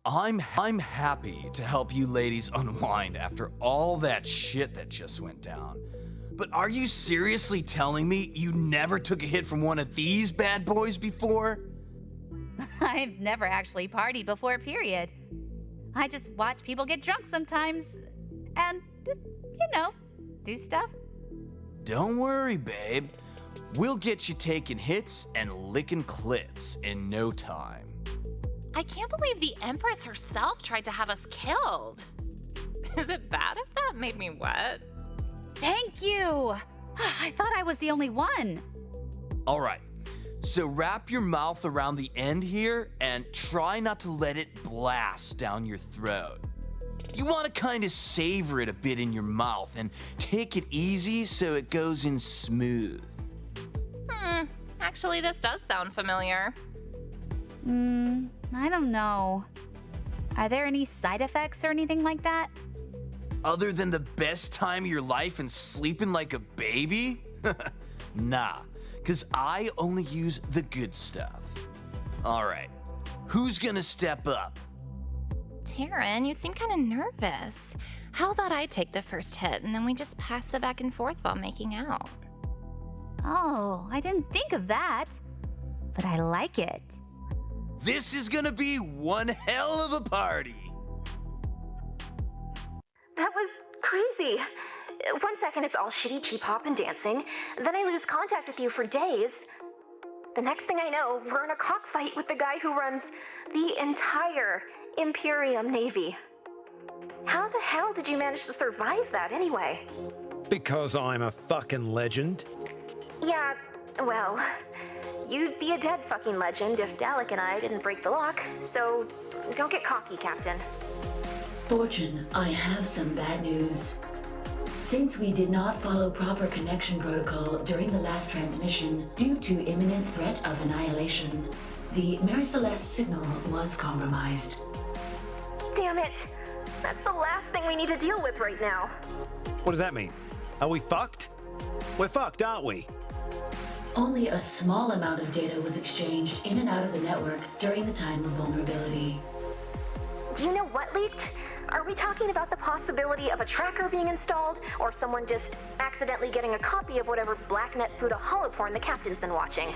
I'm happy to help you ladies unwind after all that shit that just went down. But are you seriously telling me you never took a hit from one of these bad boys before? I've never actually partied before, period. I just watch people get drunk sometimes and, do stuff. Don't worry, babe. We'll get you taking hits and licking clits in no time. I can't believe the Empress herself tried to have us killed. Is it bad if that made me wet? Thank you. I thought I was the only one. All right, so wrap your mouth around the end here and try not to let it blast down your throat. You want to kind of savor it a bit in your mouth and take it easy so it goes in smooth. Actually, this does sound familiar. I don't know. Are there any side effects or anything like that? Other than the best time of your life and sleeping like a baby? Nah, because I only use the good stuff. All right, who's gonna step up? Taryn, you seem kind of nervous. How about I take the first hit and then we just pass it back and forth while making out? Oh, I didn't think of that. But I like it. This is gonna be one hell of a party. That was crazy. 1 second it's all shitty T-pop and dancing, then I lose contact with you for days. The next thing I know, we're in a cockfight with the guy who runs the entire Imperium Navy. How the hell did you manage to survive that anyway? Because I'm a fucking legend. Yeah, well, you'd be a dead fucking legend if Dalek and I didn't break the lock, so don't get cocky, Captain. Fortune, I have some bad news. Since we did not follow proper connection protocol during the last transmission due to imminent threat of annihilation, the Mary Celeste signal was compromised. Damn it! That's the last thing we need to deal with right now. What does that mean? Are we fucked? We're fucked, aren't we? Only a small amount of data was exchanged in and out of the network during the time of vulnerability. Do you know what leaked? Are we talking about the possibility of a tracker being installed, or someone just accidentally getting a copy of whatever Blacknet Fuda holoporn the Captain's been watching?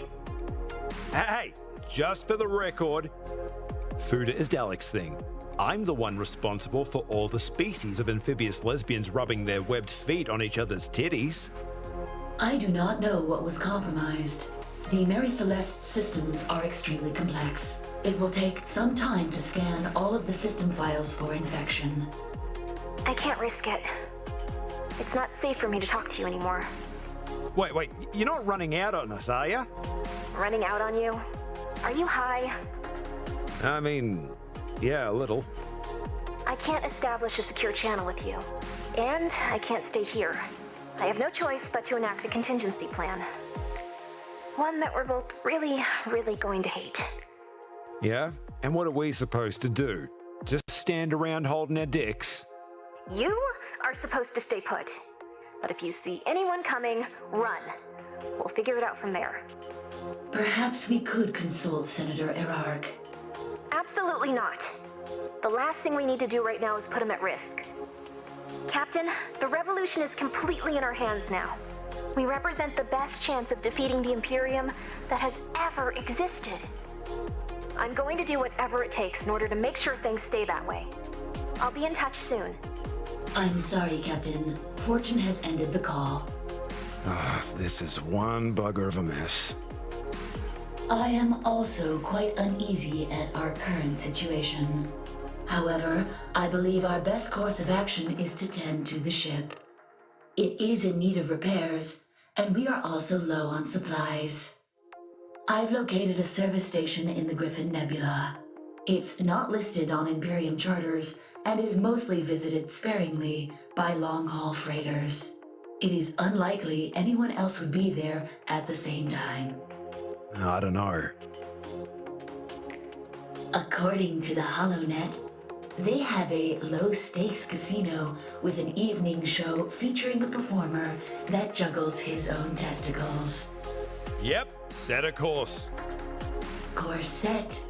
Hey, just for the record, Fuda is Dalek's thing. I'm the one responsible for all the species of amphibious lesbians rubbing their webbed feet on each other's titties. I do not know what was compromised. The Mary Celeste systems are extremely complex. It will take some time to scan all of the system files for infection. I can't risk it. It's not safe for me to talk to you anymore. Wait, you're not running out on us, are you? Running out on you? Are you high? I mean, yeah, a little. I can't establish a secure channel with you. And I can't stay here. I have no choice but to enact a contingency plan. One that we're both really, really going to hate. Yeah? And what are we supposed to do? Just stand around holding our dicks? You are supposed to stay put. But if you see anyone coming, run. We'll figure it out from there. Perhaps we could consult Senator Erark. Absolutely not. The last thing we need to do right now is put him at risk. Captain, the revolution is completely in our hands now. We represent the best chance of defeating the Imperium that has ever existed. I'm going to do whatever it takes in order to make sure things stay that way. I'll be in touch soon. I'm sorry, Captain. Fortune has ended the call. This is one bugger of a mess. I am also quite uneasy at our current situation. However, I believe our best course of action is to tend to the ship. It is in need of repairs, and we are also low on supplies. I've located a service station in the Griffin Nebula. It's not listed on Imperium charters and is mostly visited sparingly by long-haul freighters. It is unlikely anyone else would be there at the same time. I don't know. According to the HoloNet, they have a low-stakes casino with an evening show featuring a performer that juggles his own testicles. Yep, set a course. Course set.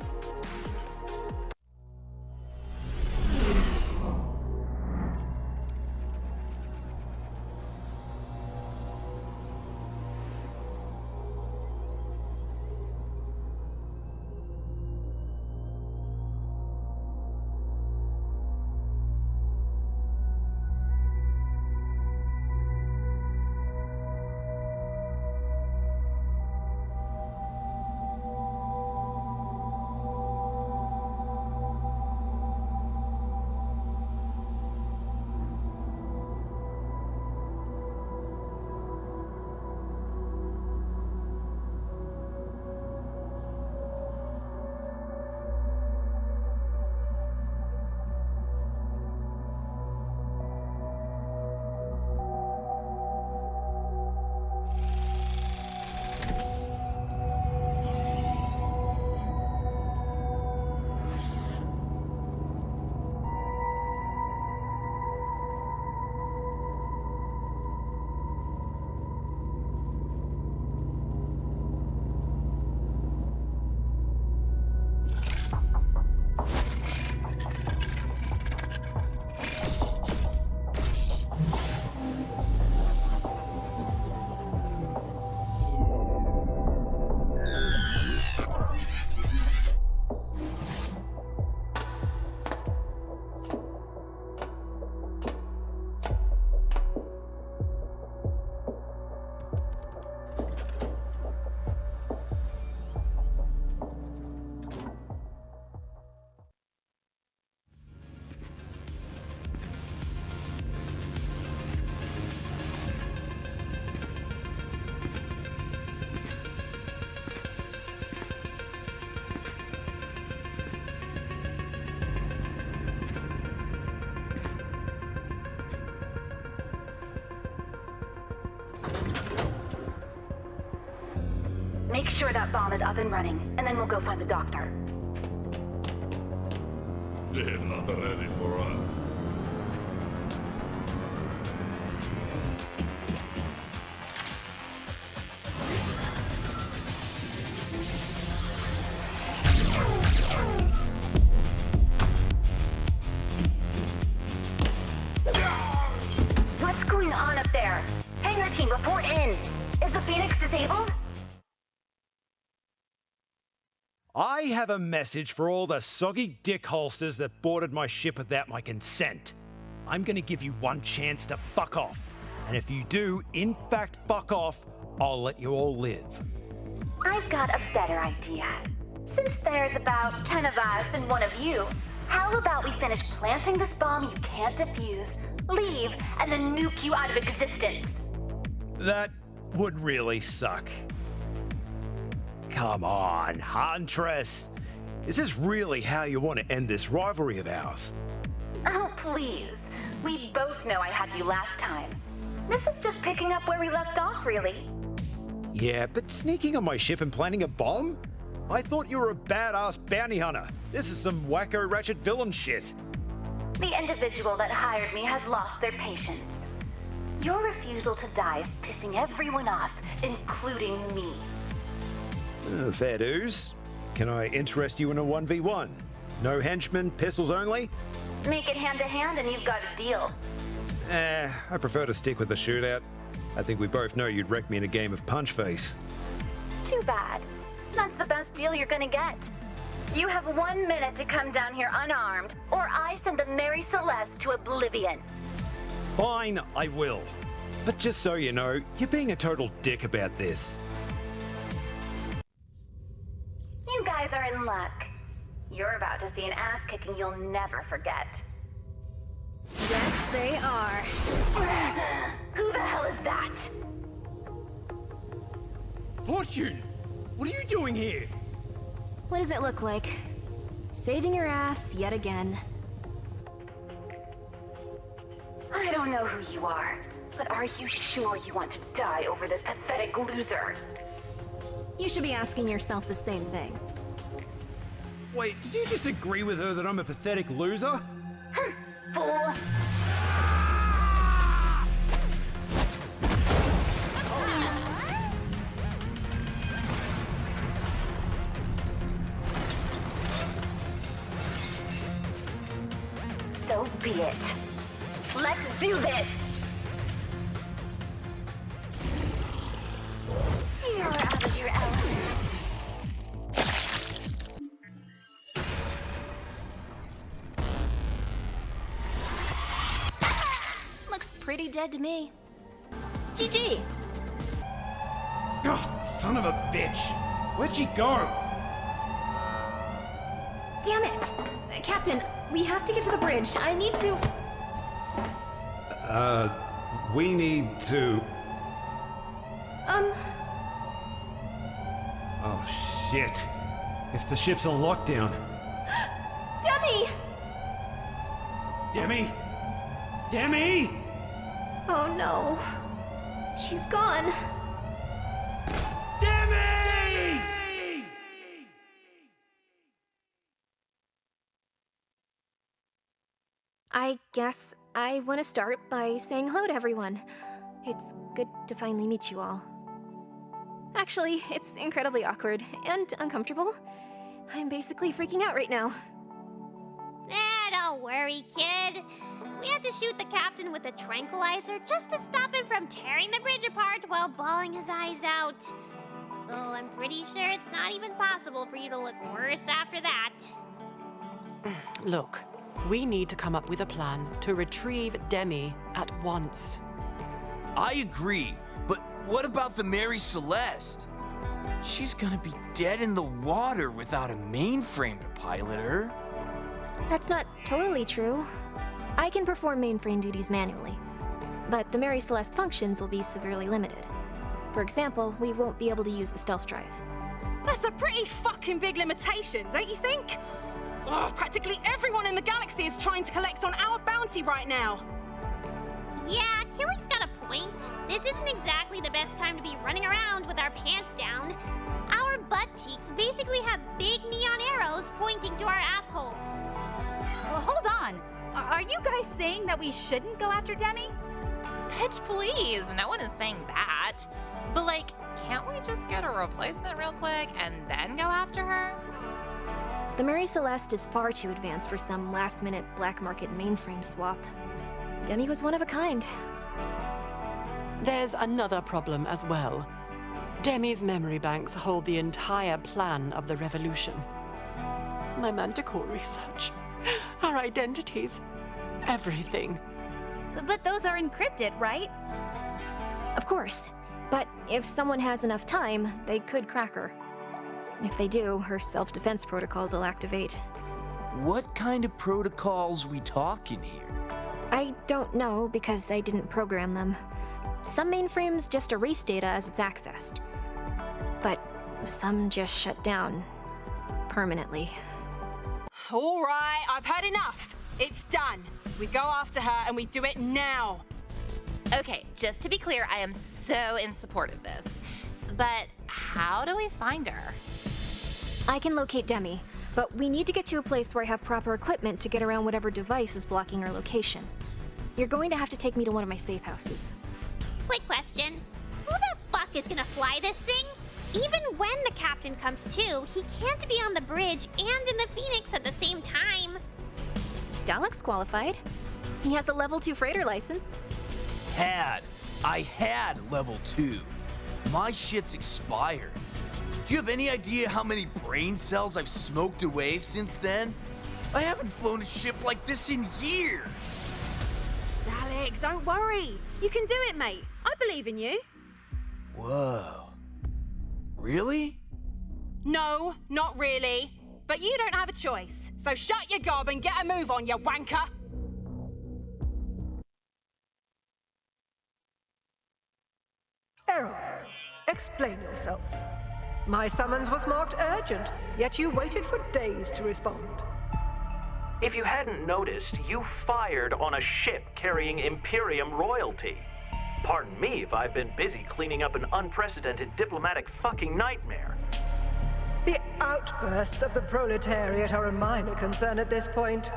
Make sure that bomb is up and running, and then we'll go find the doctor. They're not ready for us. What's going on up there? Hangar team, report in. Is the Phoenix disabled? I have a message for all the soggy dick holsters that boarded my ship without my consent. I'm gonna give you one chance to fuck off. And if you do, in fact, fuck off, I'll let you all live. I've got a better idea. Since there's about 10 of us and one of you, how about we finish planting this bomb you can't defuse, leave, and then nuke you out of existence? That would really suck. Come on, huntress. Is this really how you want to end this rivalry of ours? Oh, please. We both know I had you last time. This is just picking up where we left off, really. Yeah, but sneaking on my ship and planting a bomb? I thought you were a badass bounty hunter. This is some wacko ratchet villain shit. The individual that hired me has lost their patience. Your refusal to die is pissing everyone off, including me. Fair dues. Can I interest you in a 1v1? No henchmen, pistols only? Make it hand-to-hand and you've got a deal. I prefer to stick with the shootout. I think we both know you'd wreck me in a game of punch face. Too bad. That's the best deal you're gonna get. You have 1 minute to come down here unarmed, or I send the Mary Celeste to oblivion. Fine, I will. But just so you know, you're being a total dick about this. You guys are in luck. You're about to see an ass-kicking you'll never forget. Yes, they are. Who the hell is that? Fortune! What are you doing here? What does it look like? Saving your ass yet again. I don't know who you are, but are you sure you want to die over this pathetic loser? You should be asking yourself the same thing. Wait, did you just agree with her that I'm a pathetic loser? Fool! So be it. Let's do this! You're out of your element. Looks pretty dead to me. GG! Oh, son of a bitch! Where'd she go? Damn it! Captain, we have to get to the bridge. I need to... We need to... Oh, shit. If the ship's on lockdown... Demi! Demi? Demi? Oh no. She's gone. Demi! I guess I want to start by saying hello to everyone. It's good to finally meet you all. Actually, it's incredibly awkward and uncomfortable. I'm basically freaking out right now. Don't worry, kid. We had to shoot the captain with a tranquilizer just to stop him from tearing the bridge apart while bawling his eyes out. So I'm pretty sure it's not even possible for you to look worse after that. Look, we need to come up with a plan to retrieve Demi at once. I agree, but what about the Mary Celeste? She's gonna be dead in the water without a mainframe to pilot her. That's not totally true. I can perform mainframe duties manually, but the Mary Celeste functions will be severely limited. For example, we won't be able to use the stealth drive. That's a pretty fucking big limitation, don't you think? Oh, practically everyone in the galaxy is trying to collect on our bounty right now. Yeah, Killy's got a point. This isn't exactly the best time to be running around with our pants down. our butt cheeks basically have big neon arrows pointing to our assholes. Well, hold on. Are you guys saying that we shouldn't go after Demi? Bitch, please. No one is saying that. But, like, can't we just get a replacement real quick and then go after her? The Mary Celeste is far too advanced for some last-minute black market mainframe swap. Demi was one of a kind. There's another problem as well. Demi's memory banks hold the entire plan of the revolution. My manticore research, our identities, everything. But those are encrypted, right? Of course. But if someone has enough time, they could crack her. If they do, her self-defense protocols will activate. What kind of protocols we talking here? I don't know because I didn't program them. Some mainframes just erase data as it's accessed. But some just shut down. Permanently. All right, I've had enough. It's done. We go after her and we do it now. Okay, just to be clear, I am so in support of this. But how do we find her? I can locate Demi, but we need to get to a place where I have proper equipment to get around whatever device is blocking our location. You're going to have to take me to one of my safe houses. Quick question. Who the fuck is gonna fly this thing? Even when the captain comes to, he can't be on the bridge and in the Phoenix at the same time. Dalek's qualified. He has a level 2 freighter license. I had level 2. My shit's expired. Do you have any idea how many brain cells I've smoked away since then? I haven't flown a ship like this in years. Dalek, don't worry. You can do it, mate. I believe in you. Whoa. Really? No, not really. But you don't have a choice. So shut your gob and get a move on, you wanker. Error. Explain yourself. My summons was marked urgent, yet you waited for days to respond. If you hadn't noticed, you fired on a ship carrying Imperium royalty. Pardon me if I've been busy cleaning up an unprecedented diplomatic fucking nightmare. The outbursts of the proletariat are a minor concern at this point.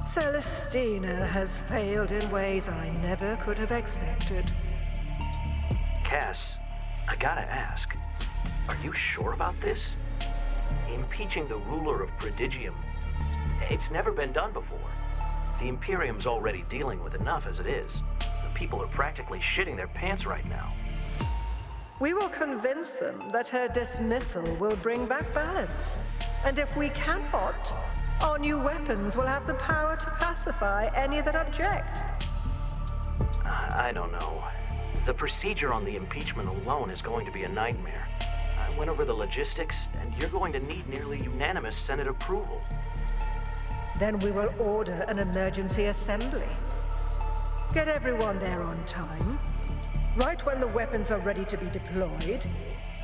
Celestina has failed in ways I never could have expected. Cass, I gotta ask, are you sure about this? Impeaching the ruler of Prodigium, it's never been done before. The Imperium's already dealing with enough as it is. The people are practically shitting their pants right now. We will convince them that her dismissal will bring back balance. And if we cannot, our new weapons will have the power to pacify any that object. I don't know. The procedure on the impeachment alone is going to be a nightmare. I went over the logistics, and you're going to need nearly unanimous Senate approval. Then we will order an emergency assembly. Get everyone there on time. Right when the weapons are ready to be deployed.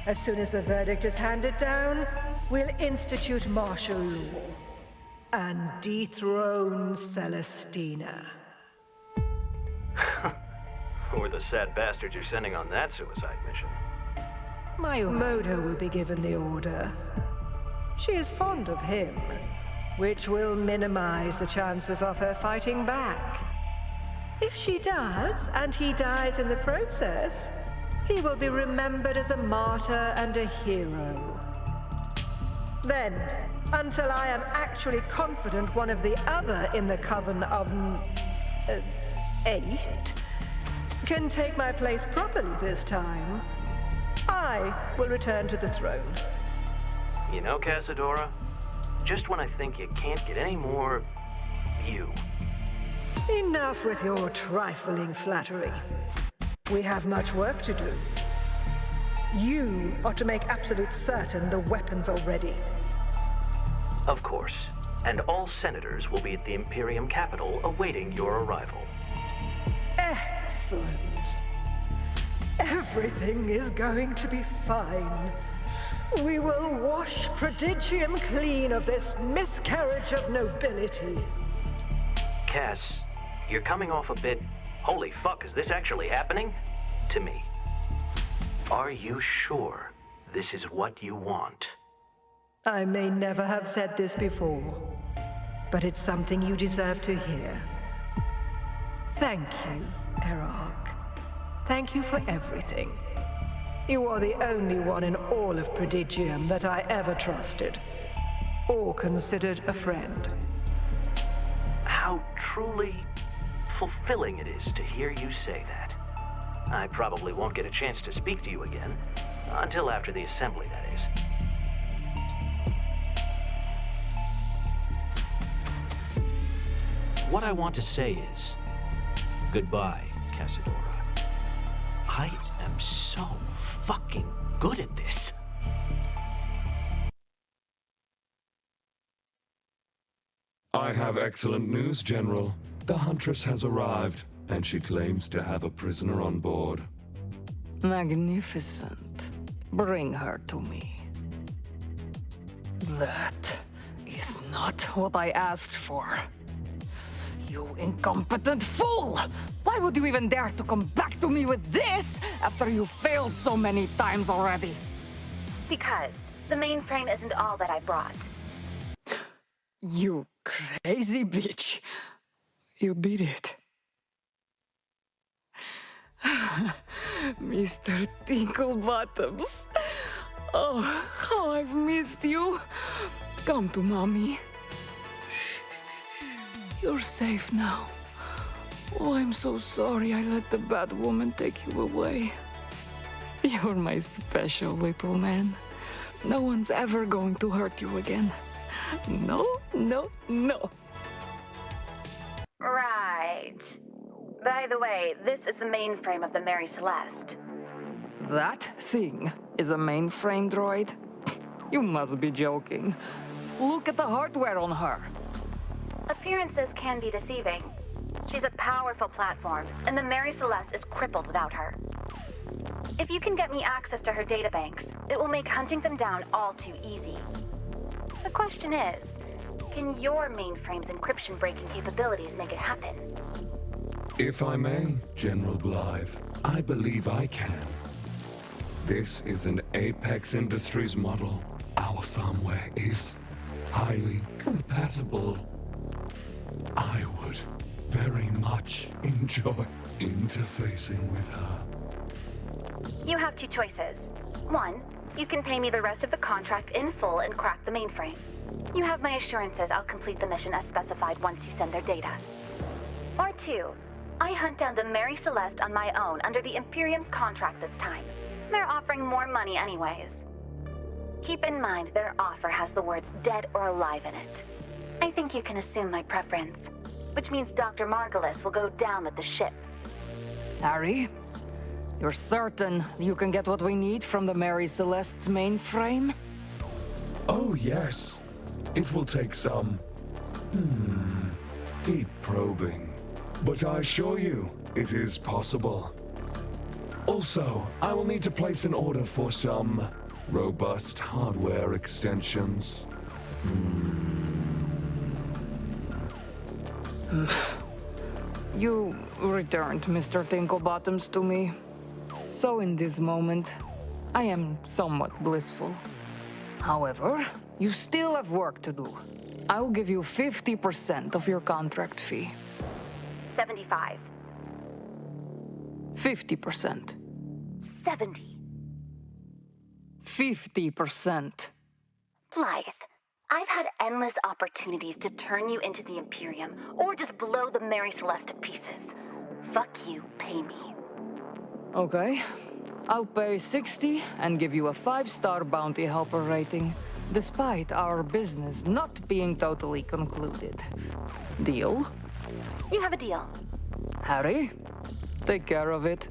As soon as the verdict is handed down, we'll institute martial law and dethrone Celestina. Who are the sad bastards you're sending on that suicide mission? Moda will be given the order. She is fond of him, which will minimize the chances of her fighting back. If she does, and he dies in the process, he will be remembered as a martyr and a hero. Then, until I am actually confident one of the other in the coven of 8 can take my place properly this time, I will return to the throne. You know, Casadora, just when I think you can't get any more you. Enough with your trifling flattery. We have much work to do. You are to make absolute certain the weapons are ready. Of course. And all senators will be at the Imperium Capitol awaiting your arrival. Excellent. Everything is going to be fine. We will wash Prodigium clean of this miscarriage of nobility. Cass, you're coming off a bit, holy fuck, is this actually happening? To me. Are you sure this is what you want. I may never have said this before, but it's something you deserve to hear. Thank you, Erarch. Thank you for everything. You are the only one in all of Prodigium that I ever trusted, or considered a friend. How truly fulfilling it is to hear you say that. I probably won't get a chance to speak to you again, until after the assembly, that is. What I want to say is, goodbye, Casadora. I am so fucking good at this. I have excellent news, General. The huntress has arrived, and she claims to have a prisoner on board. Magnificent. Bring her to me. That is not what I asked for. You incompetent fool! Why would you even dare to come back to me with this after you failed so many times already? Because the mainframe isn't all that I brought. You crazy bitch. You did it. Mr. Tinklebottoms. Oh, how I've missed you. Come to Mommy. Shh. You're safe now. Oh, I'm so sorry I let the bad woman take you away. You're my special little man. No one's ever going to hurt you again. No, no, no. Right. By the way, this is the mainframe of the Mary Celeste. That thing is a mainframe droid? You must be joking. Look at the hardware on her. Appearances can be deceiving. She's a powerful platform, and the Mary Celeste is crippled without her. If you can get me access to her databanks, it will make hunting them down all too easy. The question is, can your mainframe's encryption breaking capabilities make it happen? If I may, General Blythe, I believe I can. This is an Apex Industries model. Our firmware is highly compatible. I would very much enjoy interfacing with her. You have two choices. One, you can pay me the rest of the contract in full and crack the mainframe. You have my assurances I'll complete the mission as specified once you send their data. Or two, I hunt down the Mary Celeste on my own under the Imperium's contract this time. They're offering more money anyways. Keep in mind their offer has the words dead or alive in it. I think you can assume my preference, which means Dr. Margulis will go down with the ship. Harry, you're certain you can get what we need from the Mary Celeste's mainframe? Oh, yes. It will take some deep probing. But I assure you, it is possible. Also, I will need to place an order for some robust hardware extensions. You returned Mr. Tinklebottoms to me. So in this moment, I am somewhat blissful. However, you still have work to do. I'll give you 50% of your contract fee. 75. 50%. 70. 50%. Blythe, I've had endless opportunities to turn you into the Imperium, or just blow the Mary Celeste to pieces. Fuck you, pay me. Okay. I'll pay 60 and give you a 5-star bounty helper rating, despite our business not being totally concluded. Deal? You have a deal. Harry, take care of it.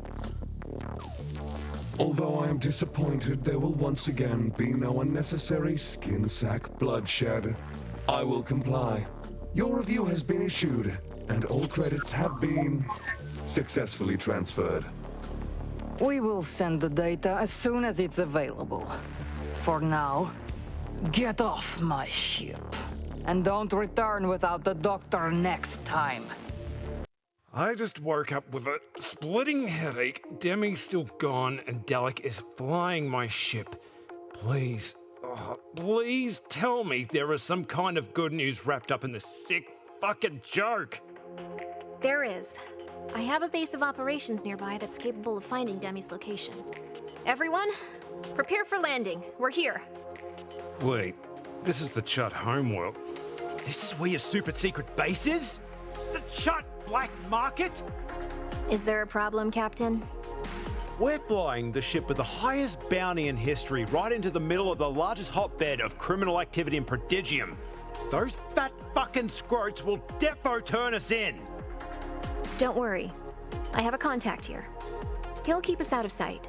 Although I am disappointed there will once again be no unnecessary skin sack bloodshed, I will comply. Your review has been issued, and all credits have been successfully transferred. We will send the data as soon as it's available. For now, get off my ship. And don't return without the doctor next time. I just woke up with a splitting headache, Demi's still gone, and Dalek is flying my ship. Please, please tell me there is some kind of good news wrapped up in this sick fucking joke. There is. I have a base of operations nearby that's capable of finding Demi's location. Everyone, prepare for landing. We're here. Wait, this is the Chut homeworld. This is where your super secret base is? The Chut Black Market? Is there a problem, Captain? We're flying the ship with the highest bounty in history right into the middle of the largest hotbed of criminal activity in Prodigium. Those fat fucking scroats will defo turn us in. Don't worry. I have a contact here. He'll keep us out of sight.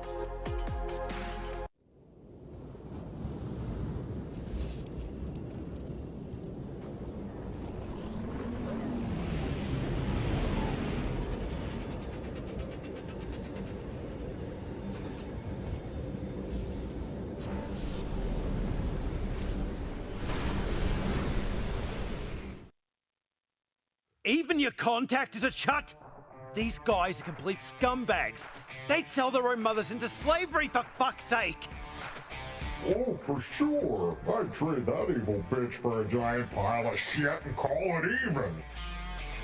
Even your contact is a Chut? These guys are complete scumbags. They'd sell their own mothers into slavery, for fuck's sake. Oh, for sure. I'd trade that evil bitch for a giant pile of shit and call it even.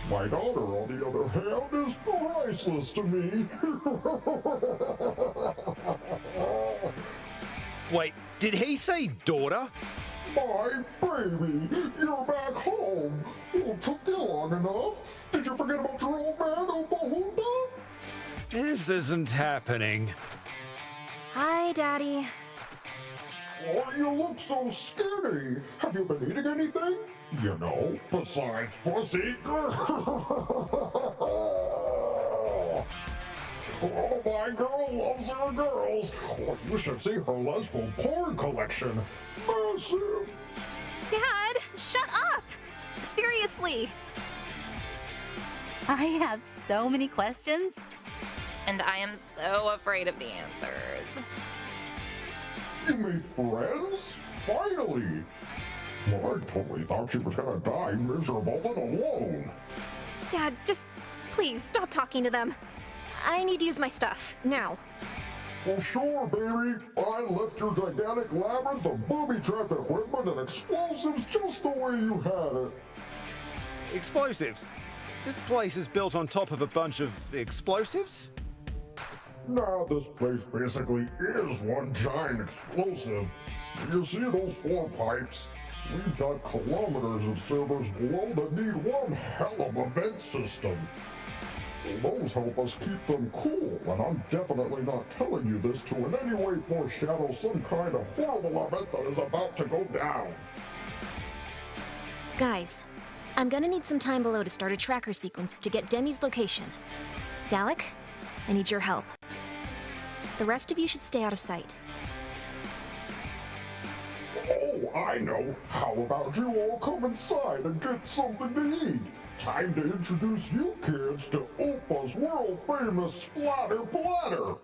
My daughter, on the other hand, is priceless to me. Wait, did he say daughter? My baby, you're back home. It took you long enough. Did you forget about your old man, Oklahoma? This isn't happening. Hi, Daddy. Oh, you look so skinny. Have you been eating anything? You know, besides pussy. Oh, my girl loves her girls. Oh, you should see her lesbian porn collection. Massive. Dad, shut up! Seriously. I have so many questions. And I am so afraid of the answers. You made friends? Finally! Well, I totally thought she was gonna die miserable and alone. Dad, just please stop talking to them. I need to use my stuff, now. Well, sure, baby. I left your gigantic labyrinth of booby-trapped equipment and explosives just the way you had it. Explosives? This place is built on top of a bunch of explosives? Now, this place basically is one giant explosive. You see those 4 pipes? We've got kilometers of servers below that need one hell of a vent system. Those help us keep them cool, and I'm definitely not telling you this to in any way foreshadow some kind of horrible event that is about to go down. Guys, I'm gonna need some time below to start a tracker sequence to get Demi's location. Dalek, I need your help. The rest of you should stay out of sight. Oh, I know. How about you all come inside and get something to eat? Time to introduce you kids to Opa's world-famous Splatter Platter.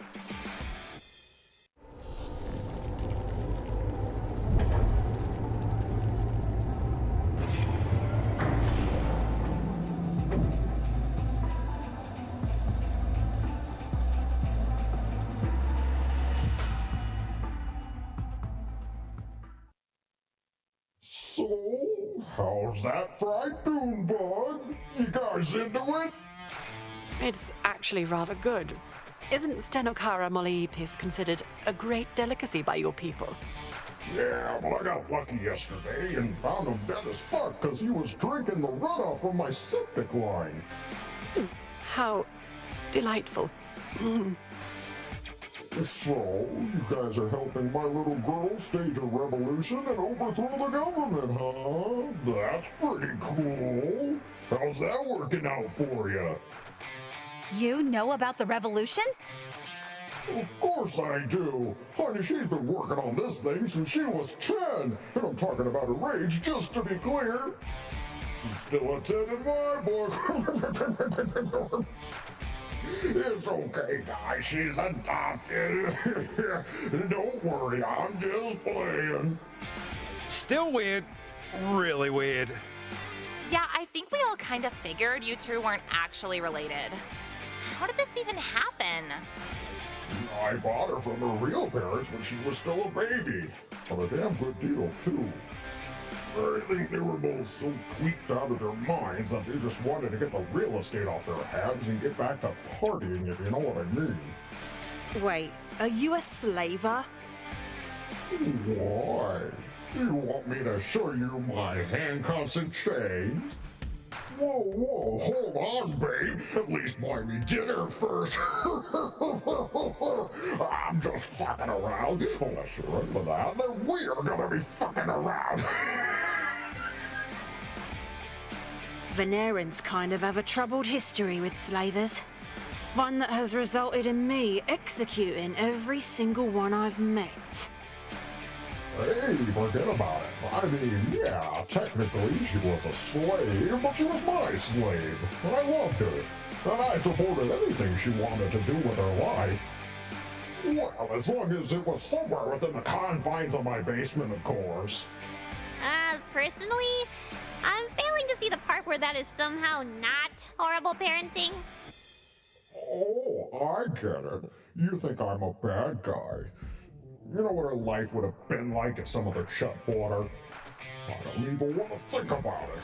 So, how's that fried dune bug? You guys into it? It's actually rather good. Isn't Stenokara Mollyepis considered a great delicacy by your people? Yeah, but I got lucky yesterday and found him dead as fuck because he was drinking the runoff from my septic line. How delightful. So, you guys are helping my little girl stage a revolution and overthrow the government, huh? That's pretty cool. How's that working out for you? You know about the revolution? Of course I do. Honey, she's been working on this thing since she was 10. And I'm talking about her age, just to be clear. She's still a 10 in my book. It's okay, guys. She's adopted. Don't worry, I'm just playing. Still weird. Really weird. Yeah, I think we all kind of figured you two weren't actually related. How did this even happen? I bought her from her real parents when she was still a baby. but a damn good deal, too. I think they were both so tweaked out of their minds that they just wanted to get the real estate off their hands and get back to partying, if you know what I mean. Wait, are you a slaver? Why? You want me to show you my handcuffs and chains? Whoa, hold on, babe. At least buy me dinner first. I'm just fucking around. Unless you're into that, then we're gonna be fucking around. Venerans kind of have a troubled history with slavers. One that has resulted in me executing every single one I've met. Hey, forget about it. I mean, yeah, technically she was a slave, but she was my slave. And I loved her. And I supported anything she wanted to do with her life. Well, as long as it was somewhere within the confines of my basement, of course. Personally, I'm failing to see the part where that is somehow not horrible parenting. Oh, I get it. You think I'm a bad guy. You know what her life would have been like if some of the Chut bought her? I don't even want to think about it.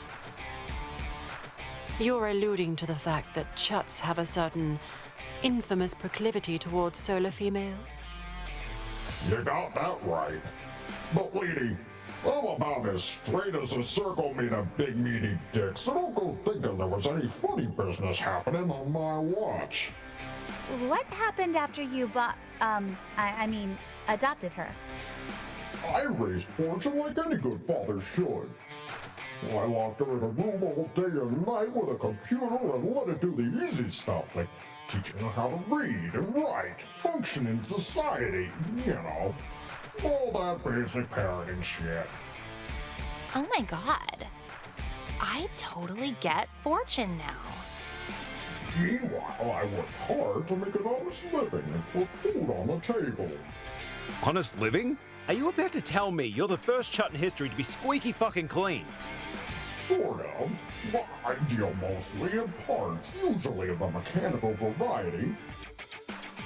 You're alluding to the fact that Chuts have a certain infamous proclivity towards solar females? You got that right. But lady, I'm about as straight as a circle made of big meaty dicks, so don't go thinking there was any funny business happening on my watch. What happened after you adopted her? I raised Fortune like any good father should. I locked her in a room all day and night with a computer and let it do the easy stuff, like teaching her how to read and write, function in society, you know. All that basic parenting shit. Oh my god. I totally get Fortune now. Meanwhile, I worked hard to make an honest living and put food on the table. Honest living? Are you about to tell me you're the first Chut in history to be squeaky fucking clean? Sort of. Well, I deal mostly in parts, usually of the mechanical variety.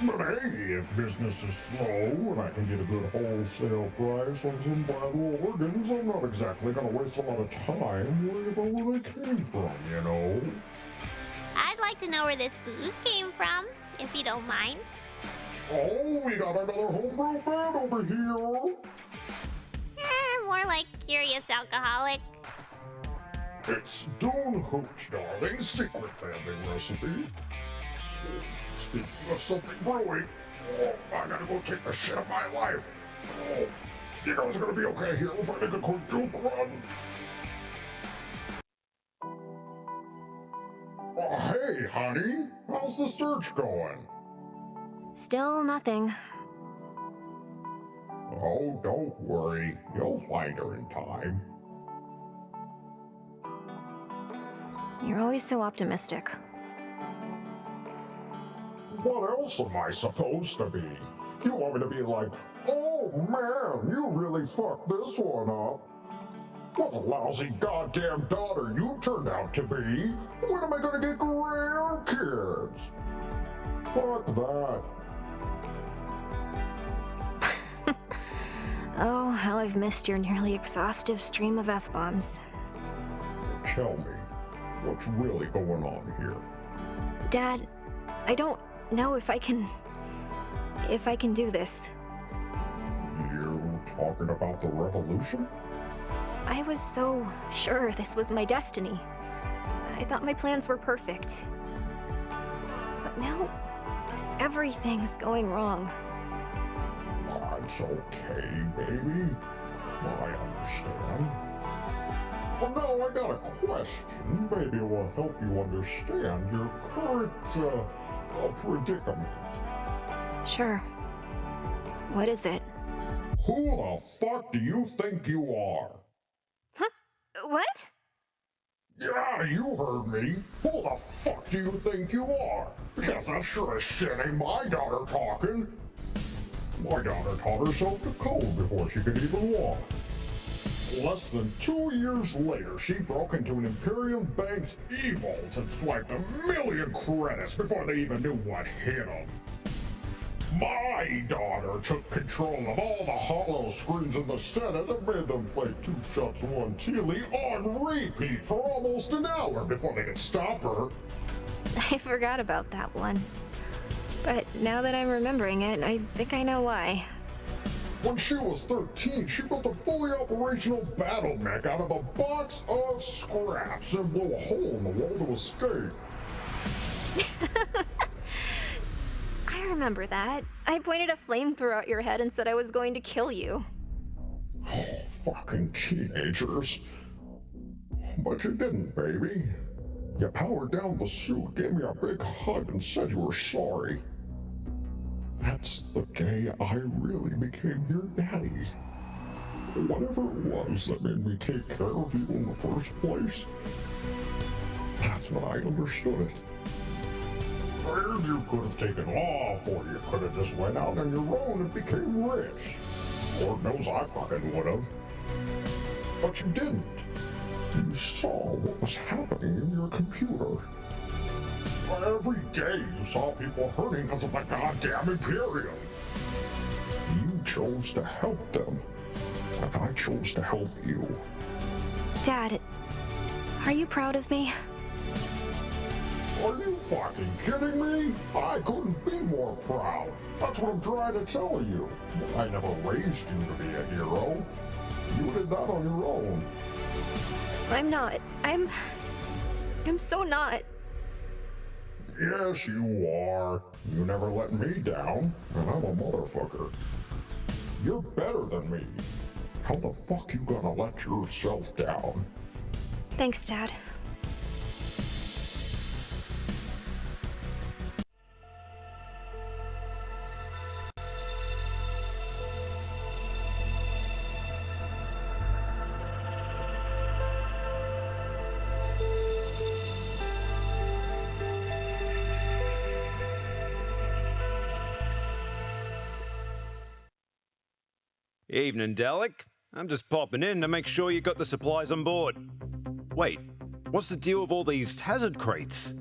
But hey, if business is slow and I can get a good wholesale price on some vital organs, I'm not exactly gonna waste a lot of time worrying about where they came from, you know? I'd like to know where this booze came from, if you don't mind. Oh, we got another homebrew fan over here. More like curious alcoholic. It's Dune Hooch, darling, secret family recipe. Speaking of something brewing, I gotta go take the shit of my life. You guys are gonna be okay here if I make a quick juke run? Hey, honey, how's the search going? Still nothing. Oh, don't worry. You'll find her in time. You're always so optimistic. What else am I supposed to be? You want me to be like, oh man, you really fucked this one up? What a lousy goddamn daughter you turned out to be. When am I gonna get grandkids? Fuck that. Oh, how I've missed your nearly exhaustive stream of F-bombs. Tell me, what's really going on here? Dad, I don't know if I can do this. You talking about the revolution? I was so sure this was my destiny. I thought my plans were perfect. But now, everything's going wrong. It's okay, baby. I understand. Well, now I got a question. Maybe it will help you understand your current, predicament. Sure. What is it? Who the fuck do you think you are? Huh? What? Yeah, you heard me. Who the fuck do you think you are? Because that sure as shit ain't my daughter talking. My daughter taught herself to code before she could even walk. Less than 2 years later, she broke into an Imperium Bank's e-vault and swiped 1 million credits before they even knew what hit them. My daughter took control of all the hollow screens in the Senate and made them play 2 Shots 1 Chili on repeat for almost an hour before they could stop her. I forgot about that one. But now that I'm remembering it, I think I know why. When she was 13, she built a fully operational battle mech out of a box of scraps and blew a hole in the wall to escape. I remember that. I pointed a flamethrower at your head and said I was going to kill you. Oh, fucking teenagers. But you didn't, baby. You powered down the suit, gave me a big hug, and said you were sorry. That's the day I really became your daddy. Whatever it was that made me take care of you in the first place, that's when I understood it. And you could have taken off, or you could have just went out on your own and became rich. Lord knows I fucking would have. But you didn't. You saw what was happening in your computer. Every day you saw people hurting because of the goddamn Imperium. You chose to help them, and I chose to help you. Dad, are you proud of me? Are you fucking kidding me? I couldn't be more proud. That's what I'm trying to tell you. I never raised you to be a hero. You did that on your own. I'm not. I'm so not. Yes, you are. You never let me down, and I'm a motherfucker. You're better than me. How the fuck you gonna let yourself down? Thanks, Dad. Evening, Dalek. I'm just popping in to make sure you got the supplies on board. Wait, what's the deal with all these hazard crates?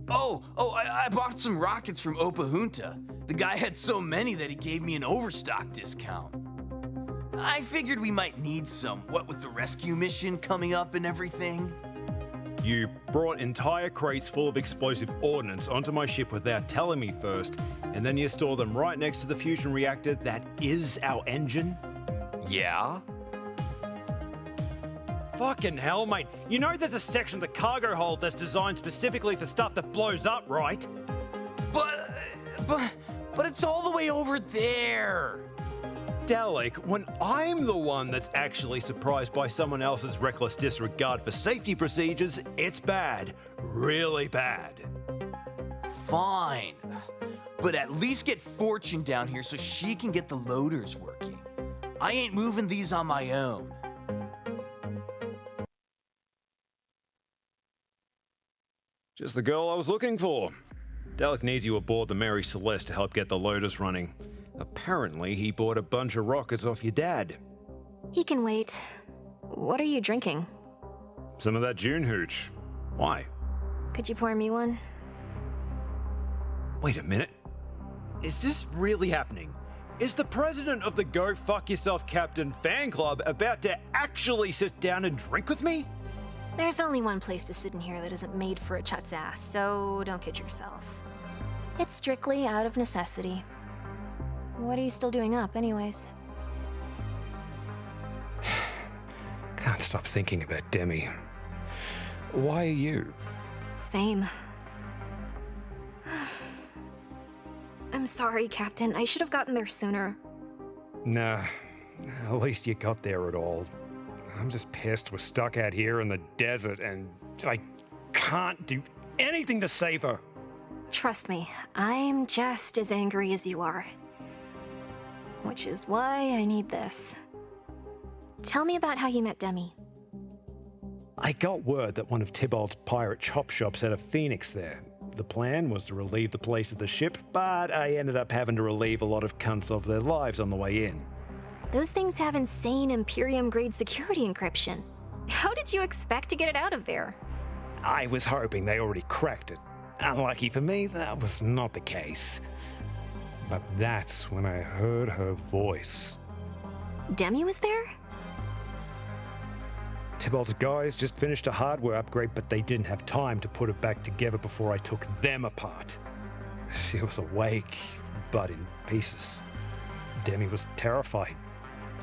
I bought some rockets from Opa Junta. The guy had so many that he gave me an overstock discount. I figured we might need some, what with the rescue mission coming up and everything. You brought entire crates full of explosive ordnance onto my ship without telling me first, and then you store them right next to the fusion reactor that is our engine? Yeah? Fucking hell, mate. You know there's a section of the cargo hold that's designed specifically for stuff that blows up, right? But it's all the way over there. Dalek, when I'm the one that's actually surprised by someone else's reckless disregard for safety procedures, it's bad. Really bad. Fine. But at least get Fortune down here so she can get the loaders working. I ain't moving these on my own. Just the girl I was looking for. Dalek needs you aboard the Mary Celeste to help get the loaders running. Apparently, he bought a bunch of rockets off your dad. He can wait. What are you drinking? Some of that June hooch. Why? Could you pour me one? Wait a minute. Is this really happening? Is the president of the Go Fuck Yourself Captain fan club about to actually sit down and drink with me? There's only one place to sit in here that isn't made for a chut's ass, so don't kid yourself. It's strictly out of necessity. What are you still doing up, anyways? Can't stop thinking about Demi. Why are you? Same. I'm sorry, Captain. I should have gotten there sooner. Nah, at least you got there at all. I'm just pissed we're stuck out here in the desert and I can't do anything to save her. Trust me, I'm just as angry as you are. Which is why I need this. Tell me about how you met Demi. I got word that one of Tybalt's pirate chop shops had a Phoenix there. The plan was to relieve the place of the ship, but I ended up having to relieve a lot of cunts of their lives on the way in. Those things have insane Imperium-grade security encryption. How did you expect to get it out of there? I was hoping they already cracked it. Unlucky for me, that was not the case. But that's when I heard her voice. Demi was there? Tybalt's guys just finished a hardware upgrade, but they didn't have time to put it back together before I took them apart. She was awake, but in pieces. Demi was terrified.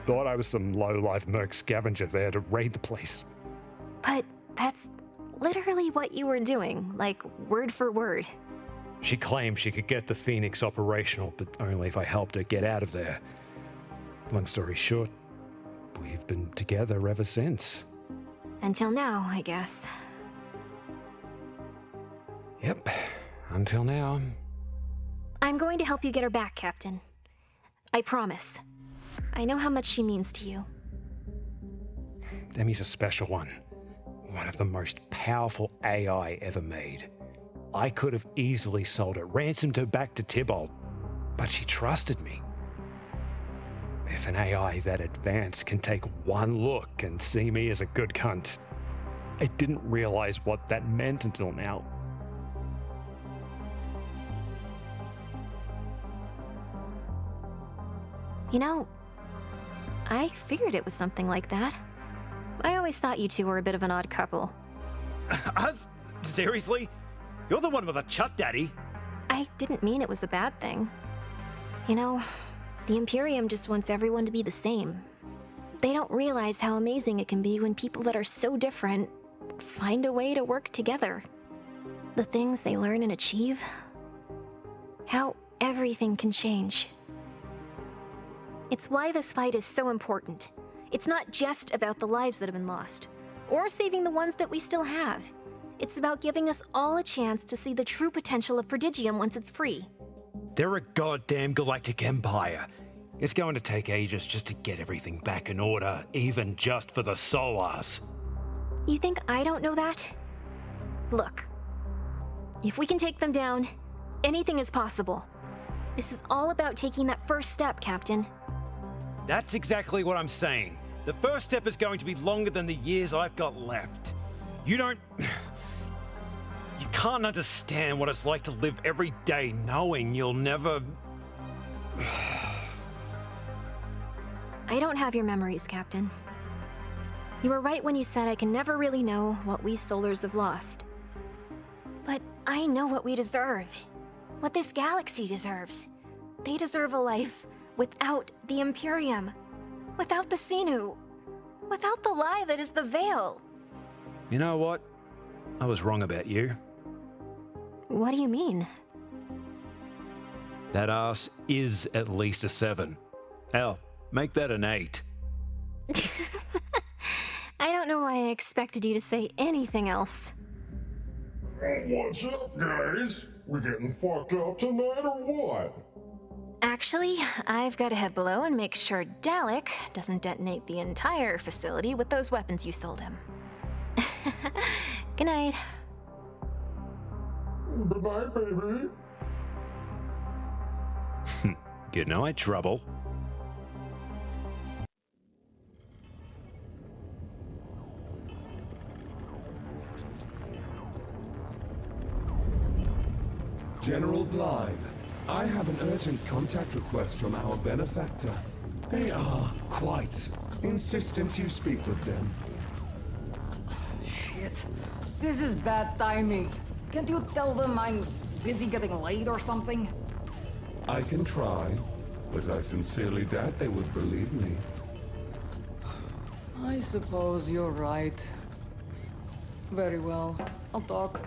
Thought I was some low-life merc scavenger there to raid the place. But that's literally what you were doing, like word for word. She claimed she could get the Phoenix operational, but only if I helped her get out of there. Long story short, we've been together ever since. Until now, I guess. Yep, until now. I'm going to help you get her back, Captain. I promise. I know how much she means to you. Demi's a special one. One of the most powerful AI ever made. I could have easily sold her, ransomed her back to Tybalt, but she trusted me. If an AI that advanced can take one look and see me as a good cunt, I didn't realize what that meant until now. You know, I figured it was something like that. I always thought you two were a bit of an odd couple. Us? Seriously? You're the one with a chut daddy. I didn't mean it was a bad thing. You know, the Imperium just wants everyone to be the same. They don't realize how amazing it can be when people that are so different find a way to work together. The things they learn and achieve. How everything can change. It's why this fight is so important. It's not just about the lives that have been lost, or saving the ones that we still have. It's about giving us all a chance to see the true potential of Prodigium once it's free. They're a goddamn galactic empire. It's going to take ages just to get everything back in order, even just for the Solars. You think I don't know that? Look, if we can take them down, anything is possible. This is all about taking that first step, Captain. That's exactly what I'm saying. The first step is going to be longer than the years I've got left. You can't understand what it's like to live every day knowing you'll never... I don't have your memories, Captain. You were right when you said I can never really know what we Solars have lost. But I know what we deserve. What this galaxy deserves. They deserve a life without the Imperium. Without the Xenu. Without the lie that is the Veil. You know what? I was wrong about you. What do you mean? That ass is at least a 7. Hell, make that an 8. I don't know why I expected you to say anything else. What's up, guys? We getting fucked up tonight or what? Actually, I've got to head below and make sure Dalek doesn't detonate the entire facility with those weapons you sold him. Good night. Good night, baby. Good night, Trouble. General Blythe, I have an urgent contact request from our benefactor. They are quite insistent you speak with them. Shit. This is bad timing. Can't you tell them I'm busy getting laid or something? I can try, but I sincerely doubt they would believe me. I suppose you're right. Very well. I'll talk.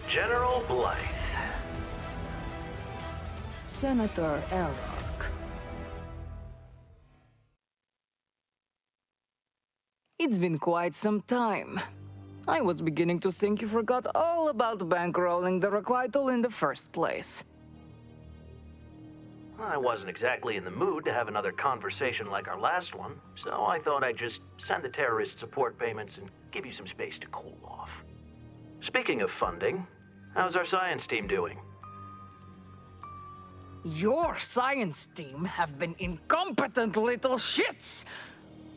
General Blythe. Senator Elrock. It's been quite some time. I was beginning to think you forgot all about bankrolling the requital in the first place. I wasn't exactly in the mood to have another conversation like our last one, so I thought I'd just send the terrorist support payments and give you some space to cool off. Speaking of funding, how's our science team doing? Your science team have been incompetent little shits!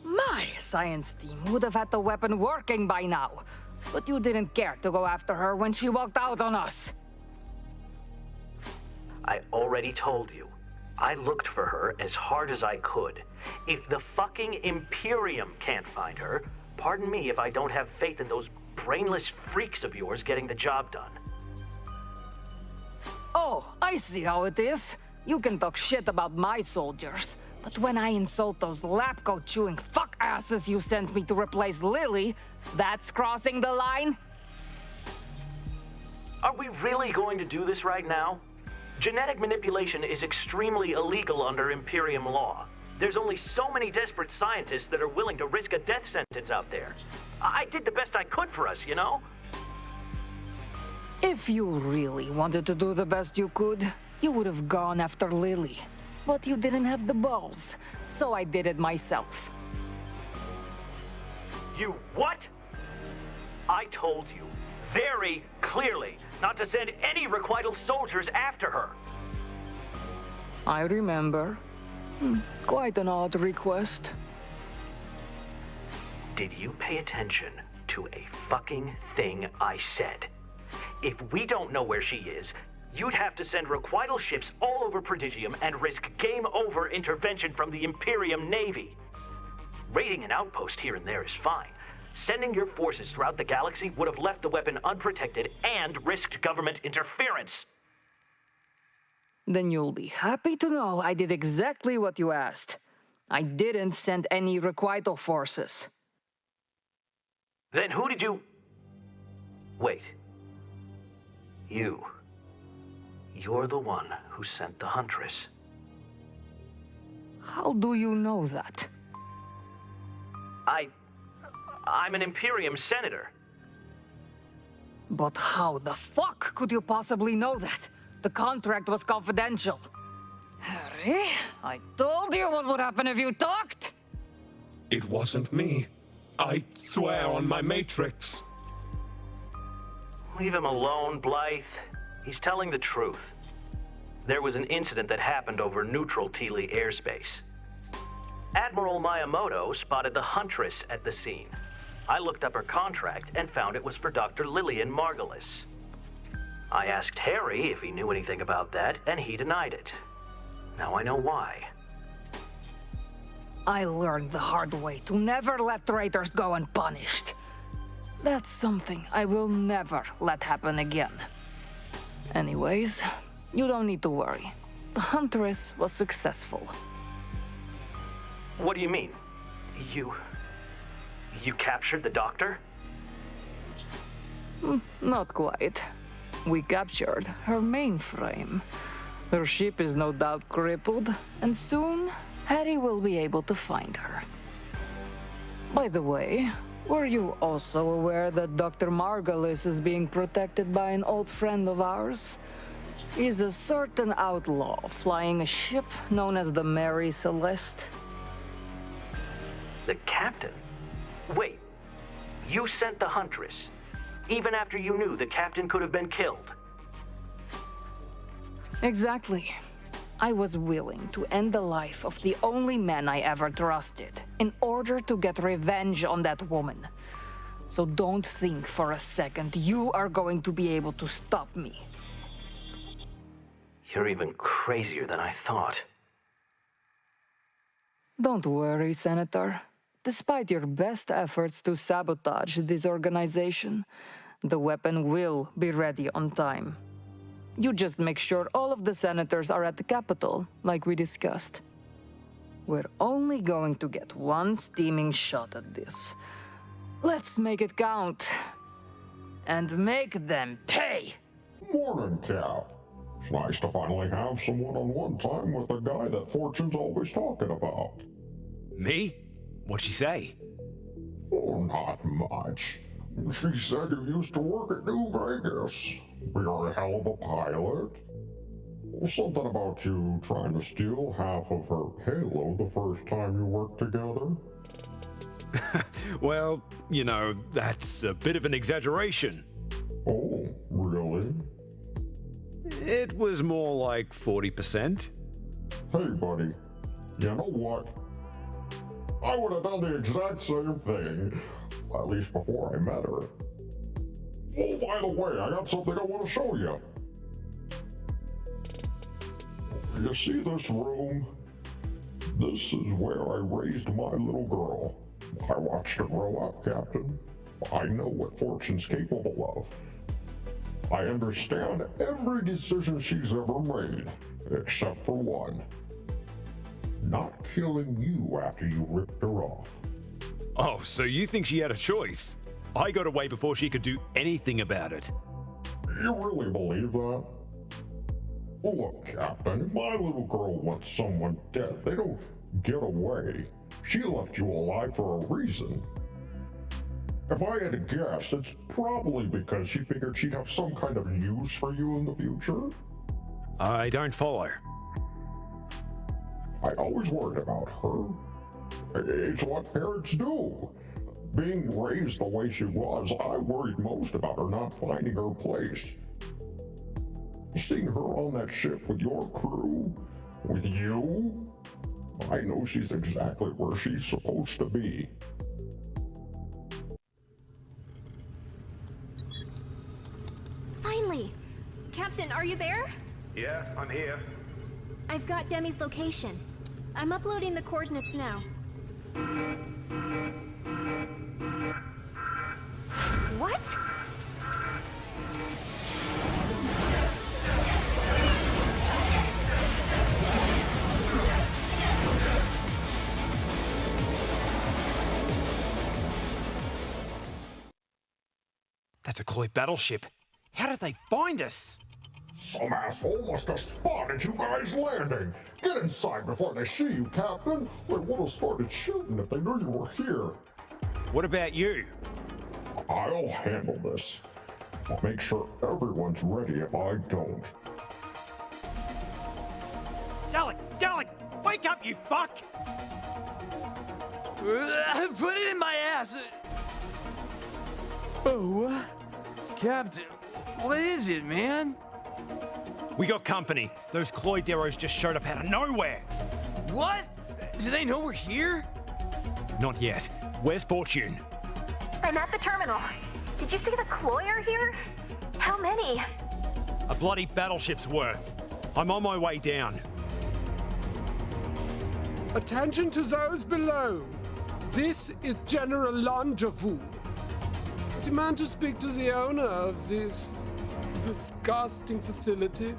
My science team would have had the weapon working by now. But you didn't care to go after her when she walked out on us. I already told you. I looked for her as hard as I could. If the fucking Imperium can't find her, pardon me if I don't have faith in those brainless freaks of yours getting the job done. Oh, I see how it is. You can talk shit about my soldiers. But when I insult those lab coat chewing fuck asses you sent me to replace Lily, that's crossing the line? Are we really going to do this right now? Genetic manipulation is extremely illegal under Imperium law. There's only so many desperate scientists that are willing to risk a death sentence out there. I did the best I could for us, you know? If you really wanted to do the best you could, you would have gone after Lily. But you didn't have the balls, so I did it myself. You what? I told you very clearly not to send any requital soldiers after her. I remember. Quite an odd request. Did you pay attention to a fucking thing I said? If we don't know where she is, you'd have to send requital ships all over Prodigium and risk game-over intervention from the Imperium Navy. Raiding an outpost here and there is fine. Sending your forces throughout the galaxy would have left the weapon unprotected and risked government interference. Then you'll be happy to know I did exactly what you asked. I didn't send any requital forces. Then who did you... Wait. You're the one who sent the huntress. How do you know that? I'm an Imperium senator. But how the fuck could you possibly know that? The contract was confidential. Harry, I told you what would happen if you talked! It wasn't me. I swear on my matrix. Leave him alone, Blythe. He's telling the truth. There was an incident that happened over neutral Teely airspace. Admiral Miyamoto spotted the huntress at the scene. I looked up her contract and found it was for Dr. Lillian Margulis. I asked Harry if he knew anything about that, and he denied it. Now I know why. I learned the hard way to never let traitors go unpunished. That's something I will never let happen again. Anyways, you don't need to worry. The huntress was successful. What do you mean? You captured the doctor? Not quite. We captured her mainframe. Her ship is no doubt crippled, and soon Harry will be able to find her. By the way, were you also aware that Dr. Margulis is being protected by an old friend of ours? He's a certain outlaw flying a ship known as the Mary Celeste. The captain? Wait, you sent the huntress, even after you knew the captain could have been killed? Exactly. I was willing to end the life of the only man I ever trusted in order to get revenge on that woman. So don't think for a second you are going to be able to stop me. You're even crazier than I thought. Don't worry, Senator. Despite your best efforts to sabotage this organization, the weapon will be ready on time. You just make sure all of the senators are at the Capitol, like we discussed. We're only going to get one steaming shot at this. Let's make it count. And make them pay! Morning, Cap. It's nice to finally have some one-on-one time with the guy that Fortune's always talking about. Me? What'd she say? Oh, not much. She said you used to work at New Vegas. You're a hell of a pilot. Something about you trying to steal half of her payload the first time you worked together. Well, you know, that's a bit of an exaggeration. Oh, really? It was more like 40%. Hey, buddy. You know what? I would have done the exact same thing, at least before I met her. Oh, by the way, I got something I want to show you. You see this room? This is where I raised my little girl. I watched her grow up, Captain. I know what Fortune's capable of. I understand every decision she's ever made, except for one. Not killing you after you ripped her off. Oh, so you think she had a choice? I got away before she could do anything about it. You really believe that? Well, look, Captain, if my little girl wants someone dead, they don't get away. She left you alive for a reason. If I had to guess, it's probably because she figured she'd have some kind of use for you in the future. I don't follow. I always worried about her. It's what parents do. Being raised the way she was, I worried most about her not finding her place. Seeing her on that ship with your crew, with you, I know she's exactly where she's supposed to be. Finally! Captain, are you there? Yeah, I'm here. I've got Demi's location. I'm uploading the coordinates now. What? That's a Cloy battleship. How did they find us? Some asshole must have spotted you guys landing. Get inside before they see you, Captain. They would have started shooting if they knew you were here. What about you? I'll handle this. I'll make sure everyone's ready if I don't. Dalek, wake up, you fuck! Put it in my ass! Oh, Captain, what is it, man? We got company. Those Cloy Deros just showed up out of nowhere. What? Do they know we're here? Not yet. Where's Fortune? I'm at the terminal. Did you see the Cloyer here? How many? A bloody battleship's worth. I'm on my way down. Attention to those below. This is General Longevu. I demand to speak to the owner of this disgusting facility.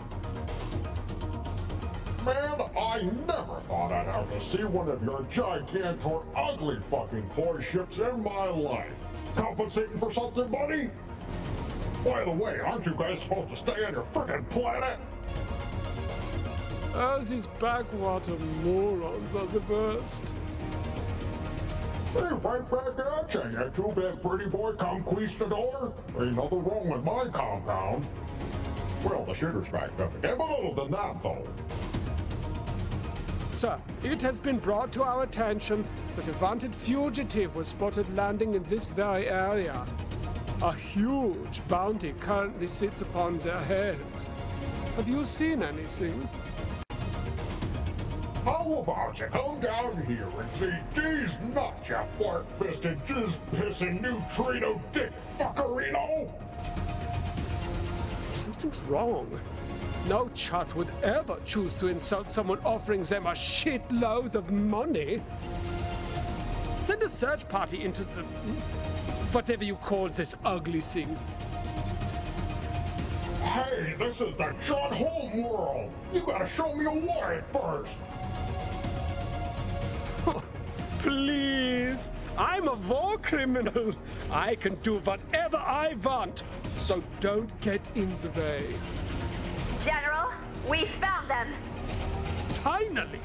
Man, I never thought I'd have to see one of your gigantor, ugly fucking Cloy ships in my life. Compensating for something, buddy? By the way, aren't you guys supposed to stay on your frickin' planet? Oh, these backwater morons are the worst. Hey, right back at you, you two-bit pretty boy conquistador. Ain't nothing wrong with my compound. Well, the shitter's backed up again, but other than that, though. Sir, it has been brought to our attention that a wanted fugitive was spotted landing in this very area. A huge bounty currently sits upon their heads. Have you seen anything? How about you come down here and see these nuts, you fart-fisted, jizz-pissing neutrino dick fuckerino? Something's wrong. No Chut would ever choose to insult someone offering them a shitload of money. Send a search party into the... whatever you call this ugly thing. Hey, this is the John Home world! You gotta show me a warrant first! Please! I'm a war criminal! I can do whatever I want, so don't get in the way. General, we found them! Finally!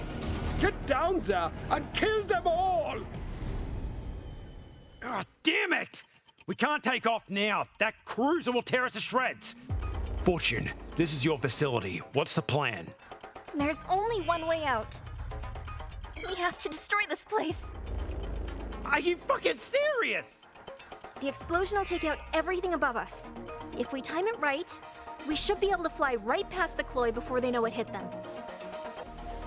Get down there and kill them all! Oh, damn it! We can't take off now. That cruiser will tear us to shreds. Fortune, this is your facility. What's the plan? There's only one way out. We have to destroy this place. Are you fucking serious? The explosion will take out everything above us. If we time it right, we should be able to fly right past the Cloy before they know it hit them.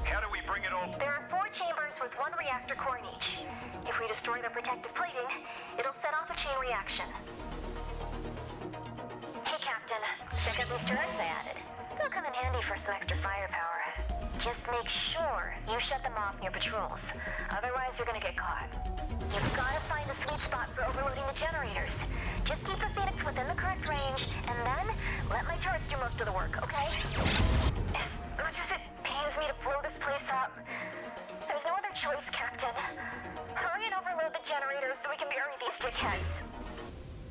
How do we bring it all? There are 4 chambers with one reactor core in each. If we destroy their protective plating, it'll set off a chain reaction. Hey, Captain. Check out these turrets I added. They'll come in handy for some extra firepower. Just make sure you shut them off in your patrols. Otherwise, you're gonna get caught. You've gotta find the sweet spot for overloading the generators. Just keep the Phoenix within the correct range, and then let my turrets do most of the work, okay? As much as it pains me to blow this place up, there's no other choice, Captain. Hurry and overload the generators so we can bury these dickheads.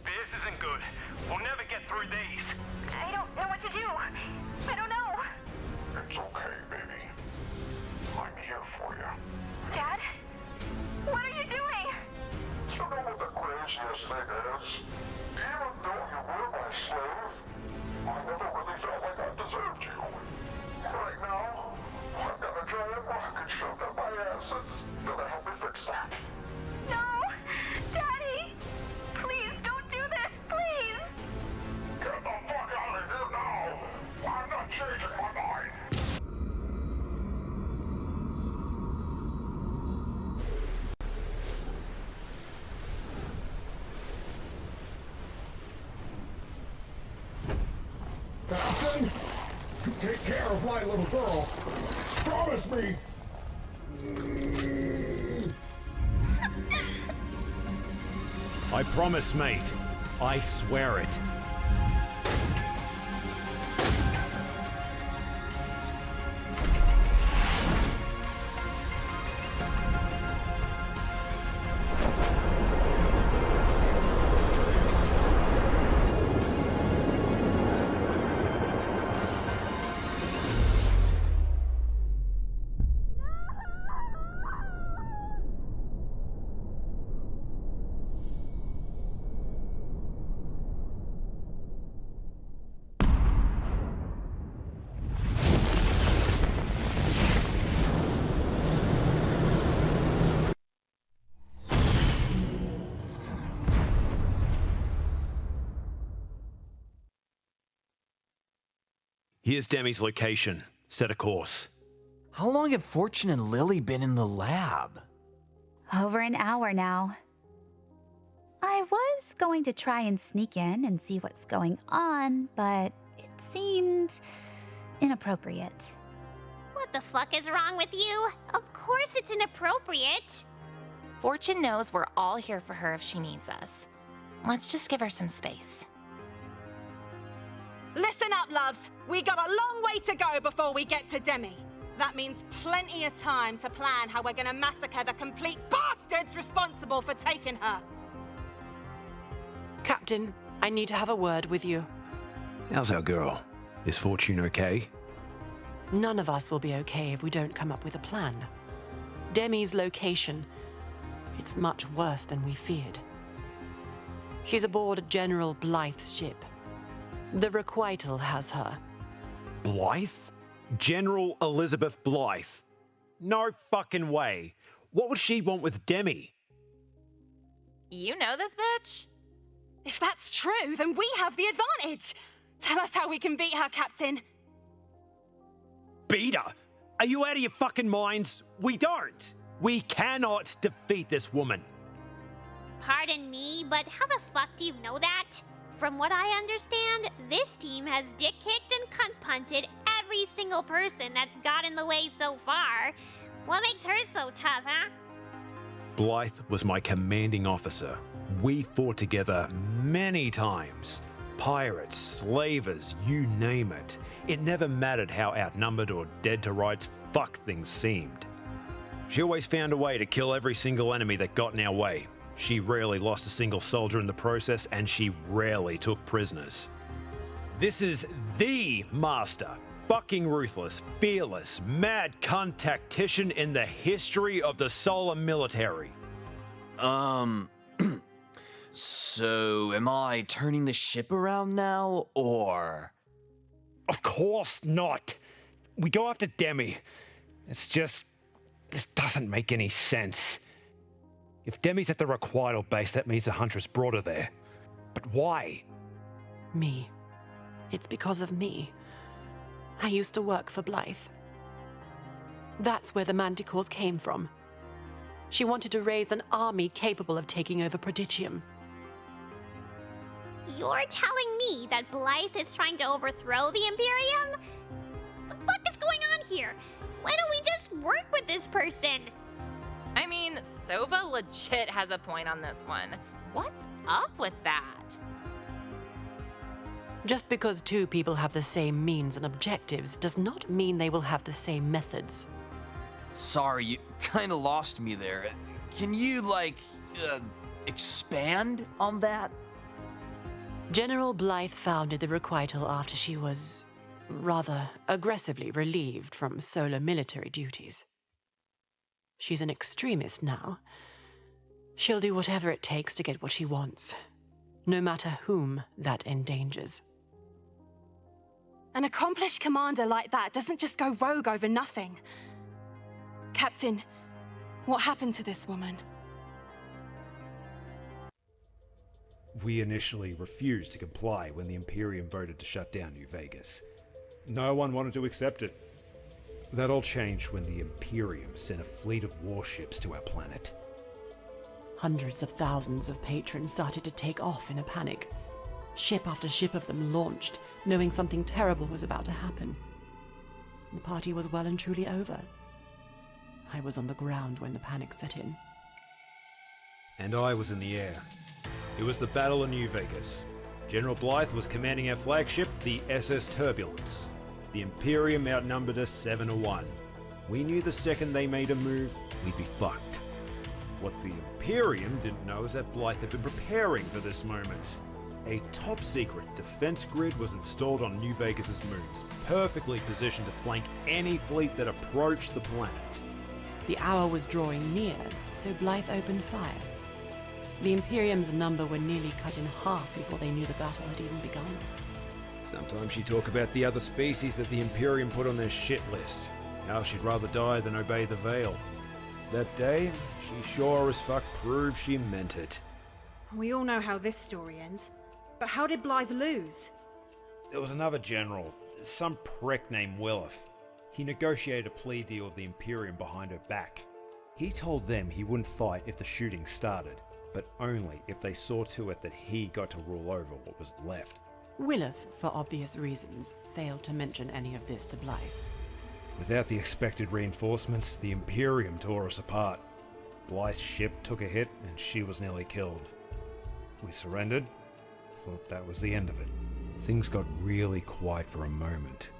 This isn't good. We'll never get through these. I don't know what to do. I don't know. It's okay, baby. I'm here for you. Dad? What are you doing? You know what the craziest thing is? Even though you were my slave, I never really felt like I deserved you. Right now, I've got a giant rocket shoved up my ass that's gonna help me fix that. No! Daddy! Please don't do this, please! Get the fuck out of here now! I'm not changing my mind! Captain, you take care of my little girl. Promise me. I promise, mate. I swear it. Here's Demi's location. Set a course. How long have Fortune and Lily been in the lab? Over an hour now. I was going to try and sneak in and see what's going on, but it seemed inappropriate. What the fuck is wrong with you? Of course it's inappropriate. Fortune knows we're all here for her if she needs us. Let's just give her some space. Listen up, loves. We got a long way to go before we get to Demi. That means plenty of time to plan how we're gonna massacre the complete bastards responsible for taking her. Captain, I need to have a word with you. How's our girl? Is Fortune okay? None of us will be okay if we don't come up with a plan. Demi's location. It's much worse than we feared. She's aboard General Blythe's ship. The requital has her. Blythe? General Elizabeth Blythe? No fucking way. What would she want with Demi? You know this bitch? If that's true, then we have the advantage. Tell us how we can beat her, Captain. Beat her? Are you out of your fucking minds? We don't. We cannot defeat this woman. Pardon me, but how the fuck do you know that? From what I understand, this team has dick-kicked and cunt-punted every single person that's got in the way so far. What makes her so tough, huh? Blythe was my commanding officer. We fought together many times. Pirates, slavers, you name it. It never mattered how outnumbered or dead to rights fuck things seemed. She always found a way to kill every single enemy that got in our way. She rarely lost a single soldier in the process, and she rarely took prisoners. This is the master, fucking ruthless, fearless, mad cunt tactician in the history of the solar military. So am I turning the ship around now, or? Of course not. We go after Demi. It's just, this doesn't make any sense. If Demi's at the requital base, that means the huntress brought her there. But why? Me. It's because of me. I used to work for Blythe. That's where the manticores came from. She wanted to raise an army capable of taking over Prodigium. You're telling me that Blythe is trying to overthrow the Imperium? The fuck is going on here? Why don't we just work with this person? I mean, Sova legit has a point on this one. What's up with that? Just because two people have the same means and objectives does not mean they will have the same methods. Sorry, you kinda lost me there. Can you, expand on that? General Blythe founded the Requital after she was, rather aggressively relieved from solar military duties. She's an extremist now. She'll do whatever it takes to get what she wants, no matter whom that endangers. An accomplished commander like that doesn't just go rogue over nothing. Captain, what happened to this woman? We initially refused to comply when the Imperium voted to shut down New Vegas. No one wanted to accept it. That all changed when the Imperium sent a fleet of warships to our planet. Hundreds of thousands of patrons started to take off in a panic. Ship after ship of them launched, knowing something terrible was about to happen. The party was well and truly over. I was on the ground when the panic set in. And I was in the air. It was the Battle of New Vegas. General Blythe was commanding our flagship, the SS Turbulence. The Imperium outnumbered us 7-1. We knew the second they made a move, we'd be fucked. What the Imperium didn't know is that Blythe had been preparing for this moment. A top-secret defense grid was installed on New Vegas' moons, perfectly positioned to flank any fleet that approached the planet. The hour was drawing near, so Blythe opened fire. The Imperium's number were nearly cut in half before they knew the battle had even begun. Sometimes she'd talk about the other species that the Imperium put on their shit list. How she'd rather die than obey the Veil. That day, she sure as fuck proved she meant it. We all know how this story ends. But how did Blythe lose? There was another general, some prick named Williff. He negotiated a plea deal with the Imperium behind her back. He told them he wouldn't fight if the shooting started, but only if they saw to it that he got to rule over what was left. Williff, for obvious reasons, failed to mention any of this to Blythe. Without the expected reinforcements, the Imperium tore us apart. Blythe's ship took a hit and she was nearly killed. We surrendered, thought that was the end of it. Things got really quiet for a moment.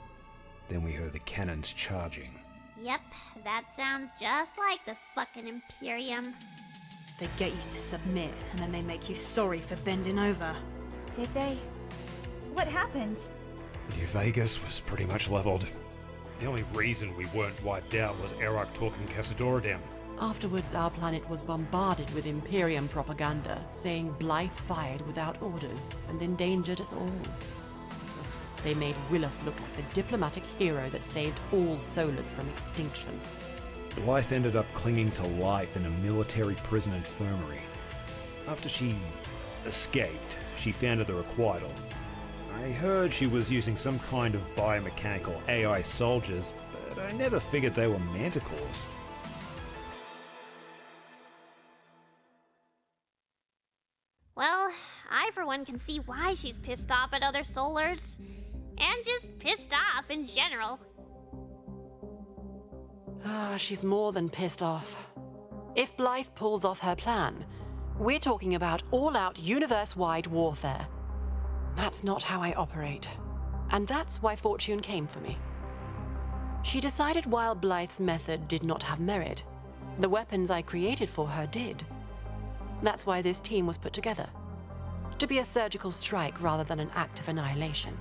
Then we heard the cannons charging. Yep, that sounds just like the fucking Imperium. They get you to submit, and then they make you sorry for bending over. Did they? What happened? New Vegas was pretty much leveled. The only reason we weren't wiped out was Erak talking Casadora down. Afterwards, our planet was bombarded with Imperium propaganda, saying Blythe fired without orders and endangered us all. They made Williff look like the diplomatic hero that saved all Solars from extinction. Blythe ended up clinging to life in a military prison infirmary. After she escaped, she founded the Requital. I heard she was using some kind of biomechanical AI soldiers, but I never figured they were manticores. Well, I for one can see why she's pissed off at other Solars. And just pissed off in general. She's more than pissed off. If Blythe pulls off her plan, we're talking about all-out universe-wide warfare. That's not how I operate. And that's why Fortune came for me. She decided while Blythe's method did not have merit, the weapons I created for her did. That's why this team was put together. To be a surgical strike rather than an act of annihilation.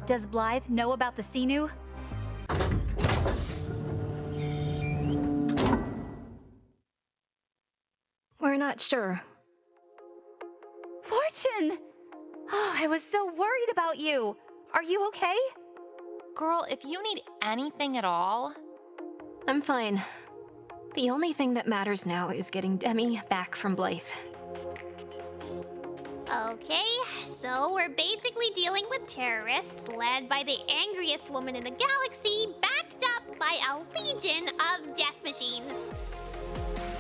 Does Blythe know about the Xenu? We're not sure. Fortune! Oh, I was so worried about you. Are you okay? Girl, if you need anything at all... I'm fine. The only thing that matters now is getting Demi back from Blythe. Okay, so we're basically dealing with terrorists led by the angriest woman in the galaxy, backed up by a legion of death machines.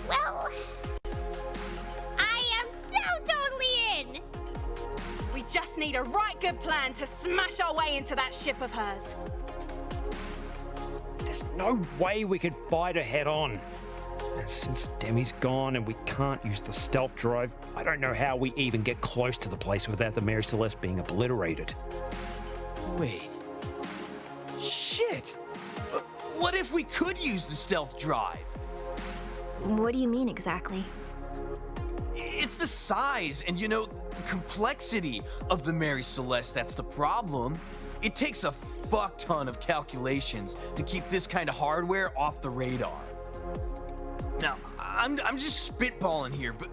Well, I am so totally in! We just need a right good plan to smash our way into that ship of hers. There's no way we could fight her head on. And since Demi's gone and we can't use the stealth drive, I don't know how we even get close to the place without the Mary Celeste being obliterated. Wait. Shit! What if we could use the stealth drive? What do you mean exactly? It's the size and, the complexity of the Mary Celeste that's the problem. It takes a fuck ton of calculations to keep this kind of hardware off the radar. Now, I'm just spitballing here, but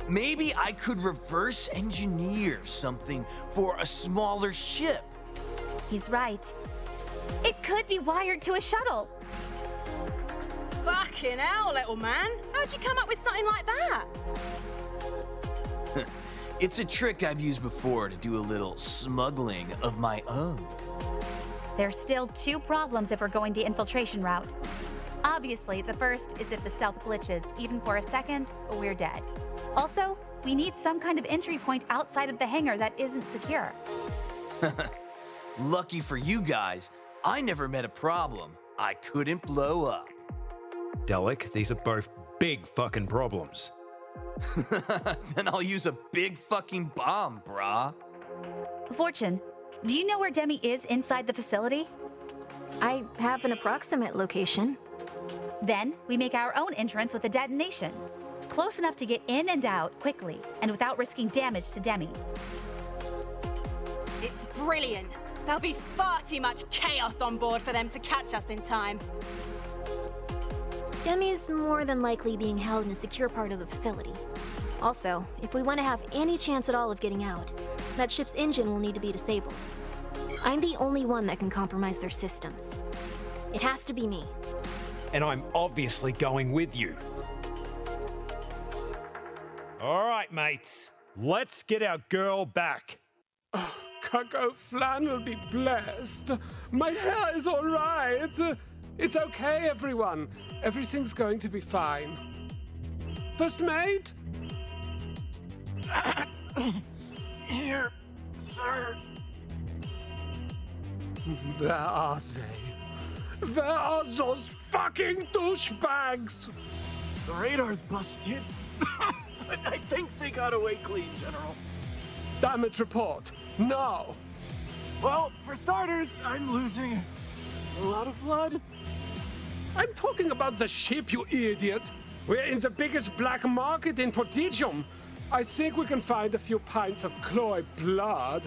maybe I could reverse engineer something for a smaller ship. He's right. It could be wired to a shuttle. Fucking hell, little man. How'd you come up with something like that? It's a trick I've used before to do a little smuggling of my own. There's still two problems if we're going the infiltration route. Obviously, the first is if the stealth glitches, even for a second, we're dead. Also, we need some kind of entry point outside of the hangar that isn't secure. Lucky for you guys, I never met a problem I couldn't blow up. Delic, these are both big fucking problems. Then I'll use a big fucking bomb, brah. Fortune, do you know where Demi is inside the facility? I have an approximate location. Then we make our own entrance with a detonation. Close enough to get in and out quickly and without risking damage to Demi. It's brilliant. There'll be far too much chaos on board for them to catch us in time. Demi's more than likely being held in a secure part of the facility. Also, if we want to have any chance at all of getting out, that ship's engine will need to be disabled. I'm the only one that can compromise their systems. It has to be me. And I'm obviously going with you. All right, mates. Let's get our girl back. Cocoa flannel be blessed. My hair is all right. It's okay, everyone. Everything's going to be fine. First mate? Here, sir. Where are they? Where are those fucking douchebags? The radar's busted. But I think they got away clean, General. Damage report. Now. Well, for starters, I'm losing a lot of blood. I'm talking about the ship, you idiot. We're in the biggest black market in Prodigium. I think we can find a few pints of Chloe blood.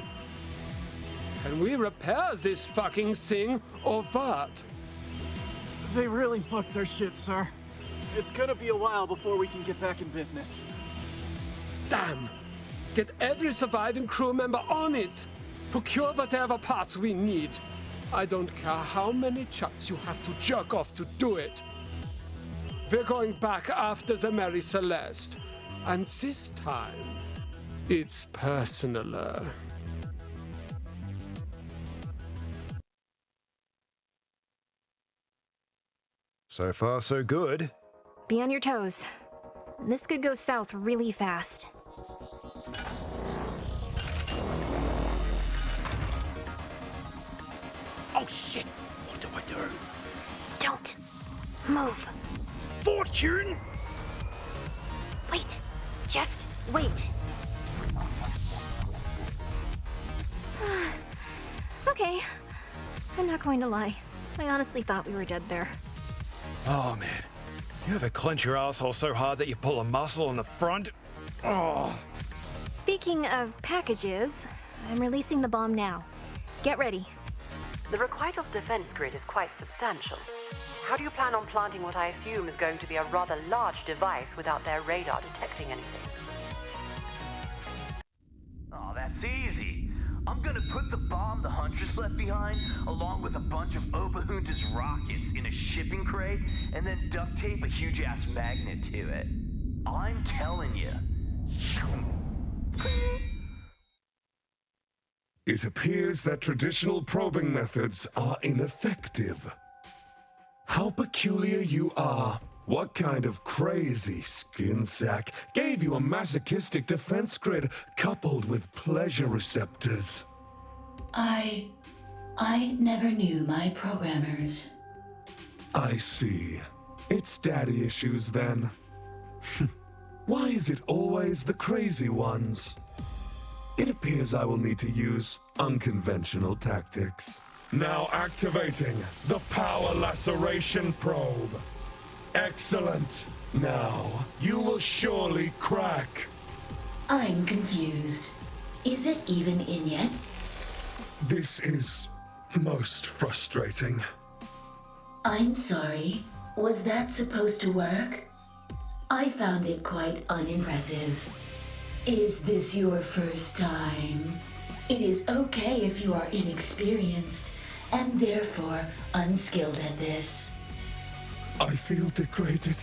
Can we repair this fucking thing or what? They really fucked our shit, sir. It's gonna be a while before we can get back in business. Damn! Get every surviving crew member on it! Procure whatever parts we need. I don't care how many chucks you have to jerk off to do it. We're going back after the Mary Celeste. And this time, it's personaler. So far, so good. Be on your toes. This could go south really fast. Oh shit! What do I do? Don't move. Fortune! Wait. Just wait. Okay. I'm not going to lie. I honestly thought we were dead there. Oh man. You ever clench your asshole so hard that you pull a muscle in the front? Oh. Speaking of packages, I'm releasing the bomb now. Get ready. The Requital's defense grid is quite substantial. How do you plan on planting what I assume is going to be a rather large device without their radar detecting anything? Oh, that's easy. I'm gonna put the bomb the Huntress left behind, along with a bunch of Opahunta's rockets, in a shipping crate, and then duct tape a huge-ass magnet to it. I'm telling you. It appears that traditional probing methods are ineffective. How peculiar you are. What kind of crazy skin sack gave you a masochistic defense grid coupled with pleasure receptors? I never knew my programmers. I see. It's daddy issues then. Why is it always the crazy ones? It appears I will need to use unconventional tactics. Now activating the power laceration probe. Excellent. Now, you will surely crack. I'm confused. Is it even in yet? This is most frustrating. I'm sorry. Was that supposed to work? I found it quite unimpressive. Is this your first time? It is okay if you are inexperienced and therefore unskilled at this. I feel degraded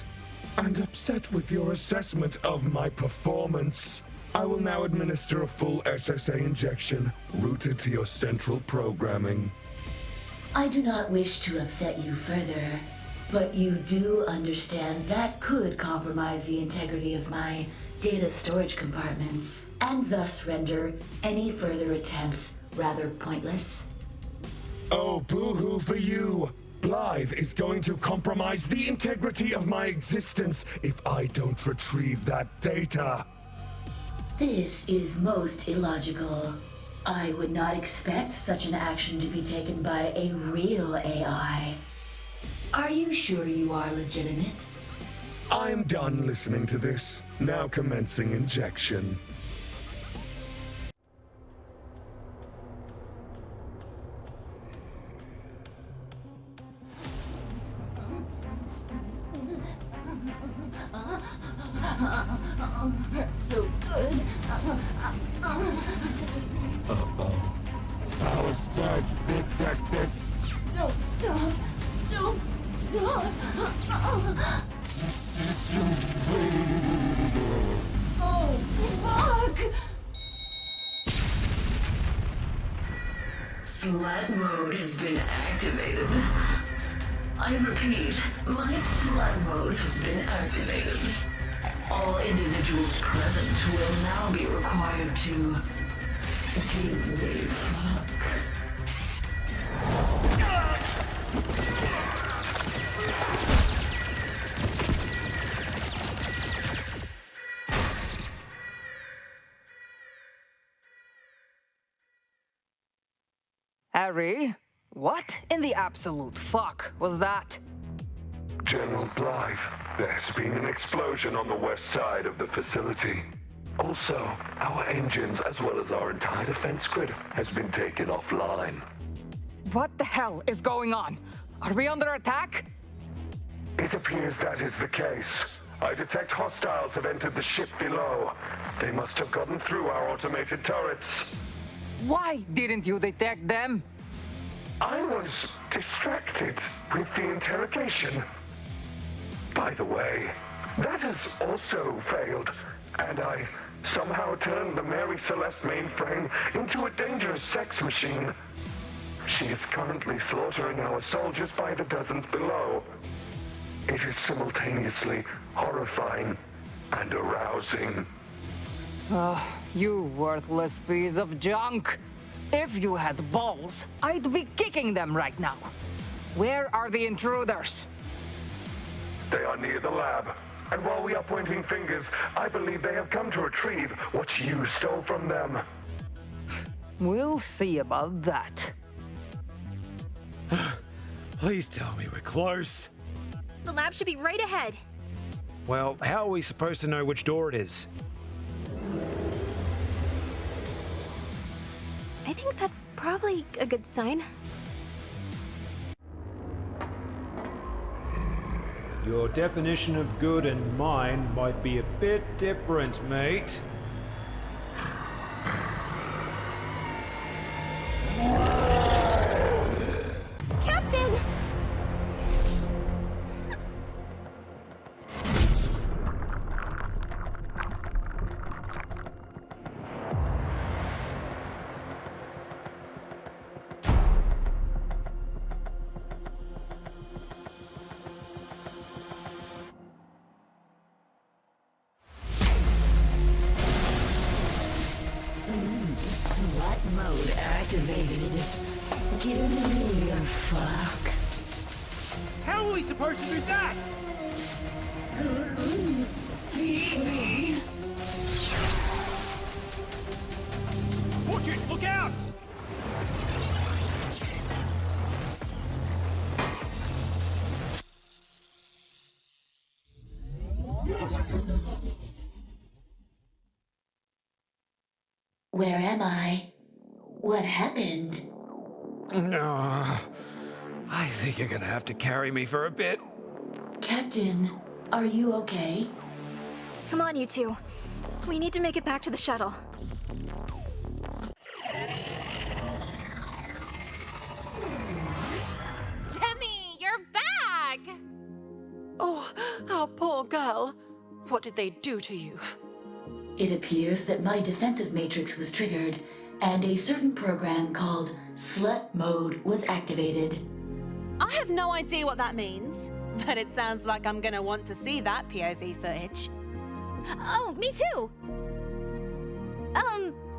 and upset with your assessment of my performance. I will now administer a full SSA injection rooted to your central programming. I do not wish to upset you further, but you do understand that could compromise the integrity of my data storage compartments, and thus render any further attempts rather pointless. Oh, boo-hoo for you! Blythe is going to compromise the integrity of my existence if I don't retrieve that data. This is most illogical. I would not expect such an action to be taken by a real AI. Are you sure you are legitimate? I'm done listening to this. Now commencing injection. So good. Uh-oh. Power surge detected. Don't stop. Don't stop. System failure. Oh, fuck. Slut mode has been activated. I repeat, my slut mode has been activated. All individuals present will now be required to give me fuck. Harry, what in the absolute fuck was that? General Blythe, there's been an explosion on the west side of the facility. Also, our engines as well as our entire defense grid has been taken offline. What the hell is going on? Are we under attack? It appears that is the case. I detect hostiles have entered the ship below. They must have gotten through our automated turrets. Why didn't you detect them? I was distracted with the interrogation. By the way, that has also failed, and I somehow turned the Mary Celeste mainframe into a dangerous sex machine. She is currently slaughtering our soldiers by the dozens below. It is simultaneously horrifying and arousing. You worthless piece of junk. If you had balls, I'd be kicking them right now. Where are the intruders? They are near the lab, and while we are pointing fingers, I believe they have come to retrieve what you stole from them. We'll see about that. Please tell me we're close. The lab should be right ahead. Well, how are we supposed to know which door it is? I think that's probably a good sign. Your definition of good and mine might be a bit different, mate. Captain! activated. Give me your fuck. How are we supposed to do that? Feed me. Fortune, look out! Where am I? What happened? No. I think you're gonna have to carry me for a bit. Captain, are you okay? Come on, you two. We need to make it back to the shuttle. Demi, you're back! Oh, our poor girl. What did they do to you? It appears that my defensive matrix was triggered, and a certain program called Slut Mode was activated. I have no idea what that means, but it sounds like I'm gonna want to see that POV footage. Oh, me too!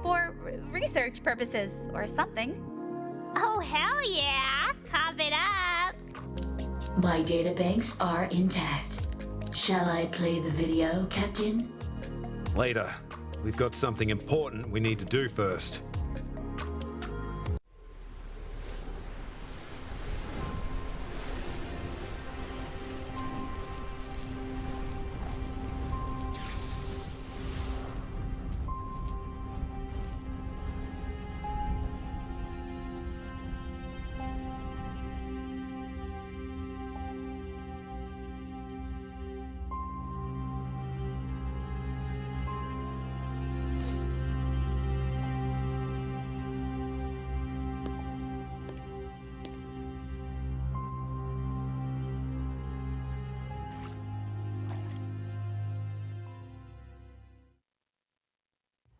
For research purposes or something. Oh, hell yeah! Cough it up! My databanks are intact. Shall I play the video, Captain? Later. We've got something important we need to do first.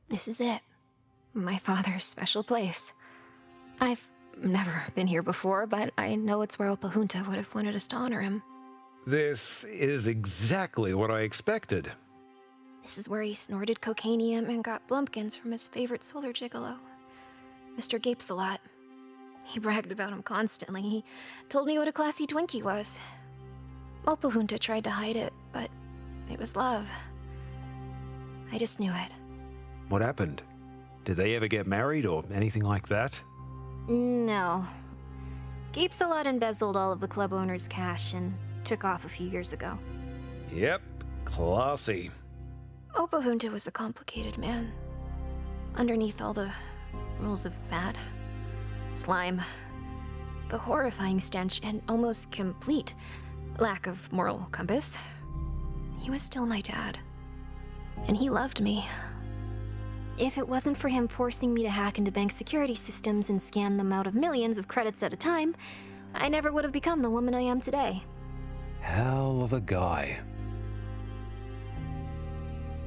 This is it. My father's special place. I've never been here before, but I know it's where Opa Junta would have wanted us to honor him. This is exactly what I expected. This is where he snorted cocainium and got blumpkins from his favorite solar gigolo, Mr. Gapes-a-Lot. He bragged about him constantly. He told me what a classy twink he was. Opa Junta tried to hide it, but it was love. I just knew it. What happened? Did they ever get married or anything like that? No. Gapes-a-Lot embezzled all of the club owner's cash and took off a few years ago. Yep, classy. Opa Junta was a complicated man. Underneath all the rules of fat, slime, the horrifying stench, and almost complete lack of moral compass, he was still my dad. And he loved me. If it wasn't for him forcing me to hack into bank security systems and scam them out of millions of credits at a time, I never would have become the woman I am today. Hell of a guy.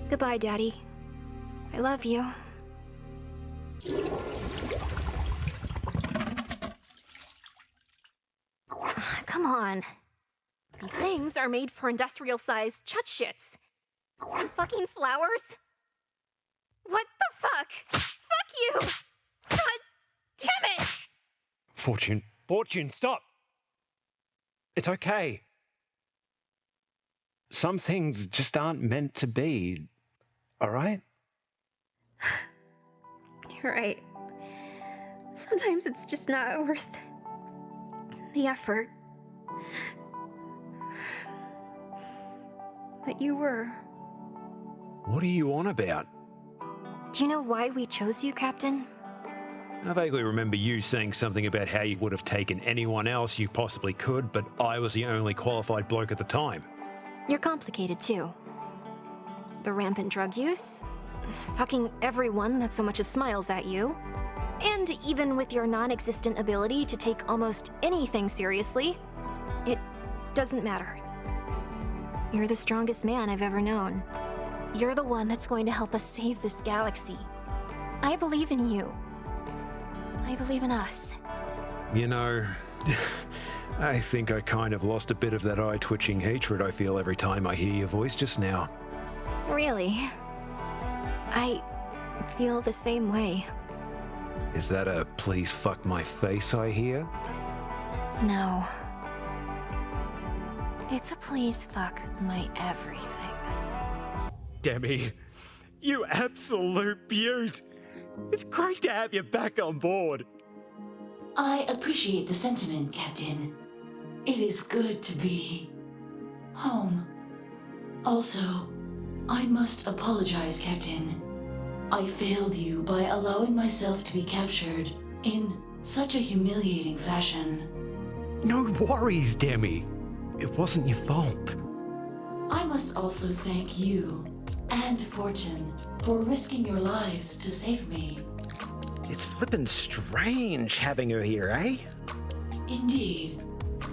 Goodbye, Daddy. I love you. Come on. These things are made for industrial-sized chut-shits. Some fucking flowers? What the fuck? Fuck you! God damn it! Fortune, stop! It's okay. Some things just aren't meant to be, alright? You're right. Sometimes it's just not worth the effort. But you were. What are you on about? Do you know why we chose you, Captain? I vaguely remember you saying something about how you would have taken anyone else you possibly could, but I was the only qualified bloke at the time. You're complicated, too. The rampant drug use, fucking everyone that so much as smiles at you, and even with your non-existent ability to take almost anything seriously, it doesn't matter. You're the strongest man I've ever known. You're the one that's going to help us save this galaxy. I believe in you. I believe in us. You know, I think I kind of lost a bit of that eye-twitching hatred I feel every time I hear your voice just now. Really? I feel the same way. Is that a please fuck my face I hear? No. It's a please fuck my everything. Demi, you absolute beaut! It's great to have you back on board. I appreciate the sentiment, Captain. It is good to be home. Also, I must apologize, Captain. I failed you by allowing myself to be captured in such a humiliating fashion. No worries, Demi. It wasn't your fault. I must also thank you and Fortune for risking your lives to save me. It's flippin' strange having her here, eh? Indeed.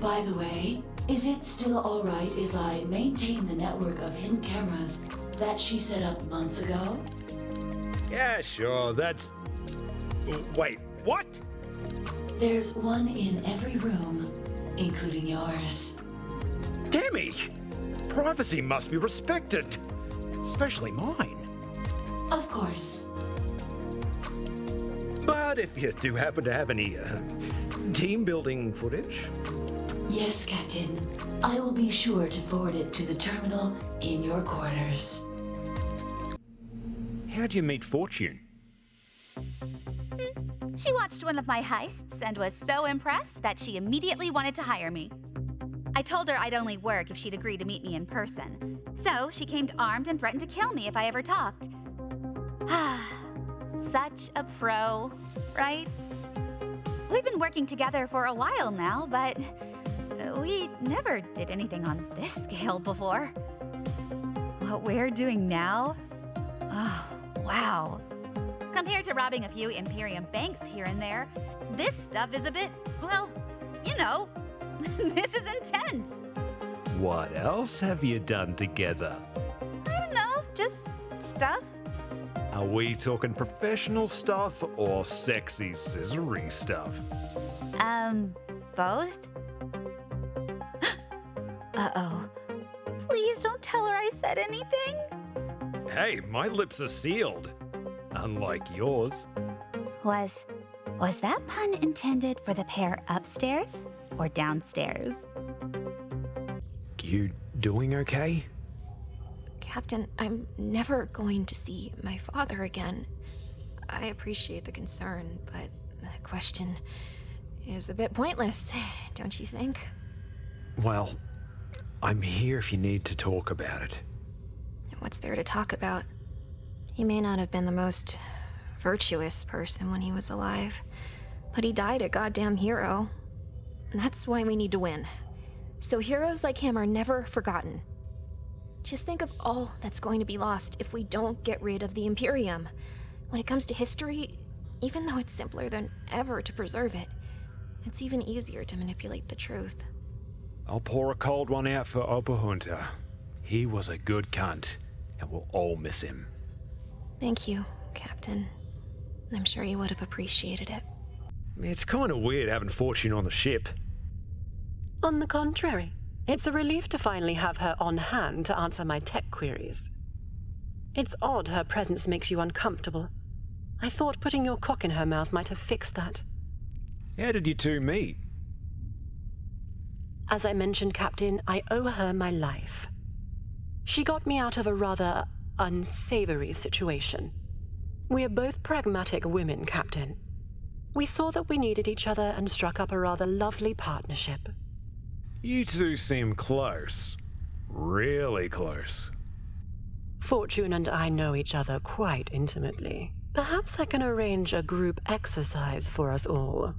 By the way, is it still alright if I maintain the network of hidden cameras that she set up months ago? Yeah, sure, that's... Wait, what? There's one in every room, including yours. Demi! Privacy must be respected. Especially mine. Of course. But if you do happen to have any team building footage? Yes, Captain. I will be sure to forward it to the terminal in your quarters. How'd you meet Fortune? She watched one of my heists and was so impressed that she immediately wanted to hire me. I told her I'd only work if she'd agree to meet me in person. So she came armed and threatened to kill me if I ever talked. Such a pro, right? We've been working together for a while now, but we never did anything on this scale before. What we're doing now? Oh, wow. Compared to robbing a few Imperium banks here and there, this stuff is a bit, well, you know, this is intense. What else have you done together? I don't know, just stuff. Are we talking professional stuff or sexy scissory stuff? Both? Uh-oh. Please don't tell her I said anything. Hey, my lips are sealed. Unlike yours. Was that pun intended for the pair upstairs or downstairs? You doing okay? Captain, I'm never going to see my father again. I appreciate the concern, but the question is a bit pointless, don't you think? Well, I'm here if you need to talk about it. What's there to talk about? He may not have been the most virtuous person when he was alive, but he died a goddamn hero. And that's why we need to win. So heroes like him are never forgotten. Just think of all that's going to be lost if we don't get rid of the Imperium. When it comes to history, even though it's simpler than ever to preserve it, it's even easier to manipulate the truth. I'll pour a cold one out for Oberhunter. He was a good cunt, and we'll all miss him. Thank you, Captain. I'm sure you would have appreciated it. It's kind of weird having Fortune on the ship. On the contrary, it's a relief to finally have her on hand to answer my tech queries. It's odd her presence makes you uncomfortable. I thought putting your cock in her mouth might have fixed that. How did you two meet? As I mentioned, Captain, I owe her my life. She got me out of a rather unsavory situation. We are both pragmatic women, Captain. We saw that we needed each other and struck up a rather lovely partnership. You two seem close. Really close. Fortune and I know each other quite intimately. Perhaps I can arrange a group exercise for us all.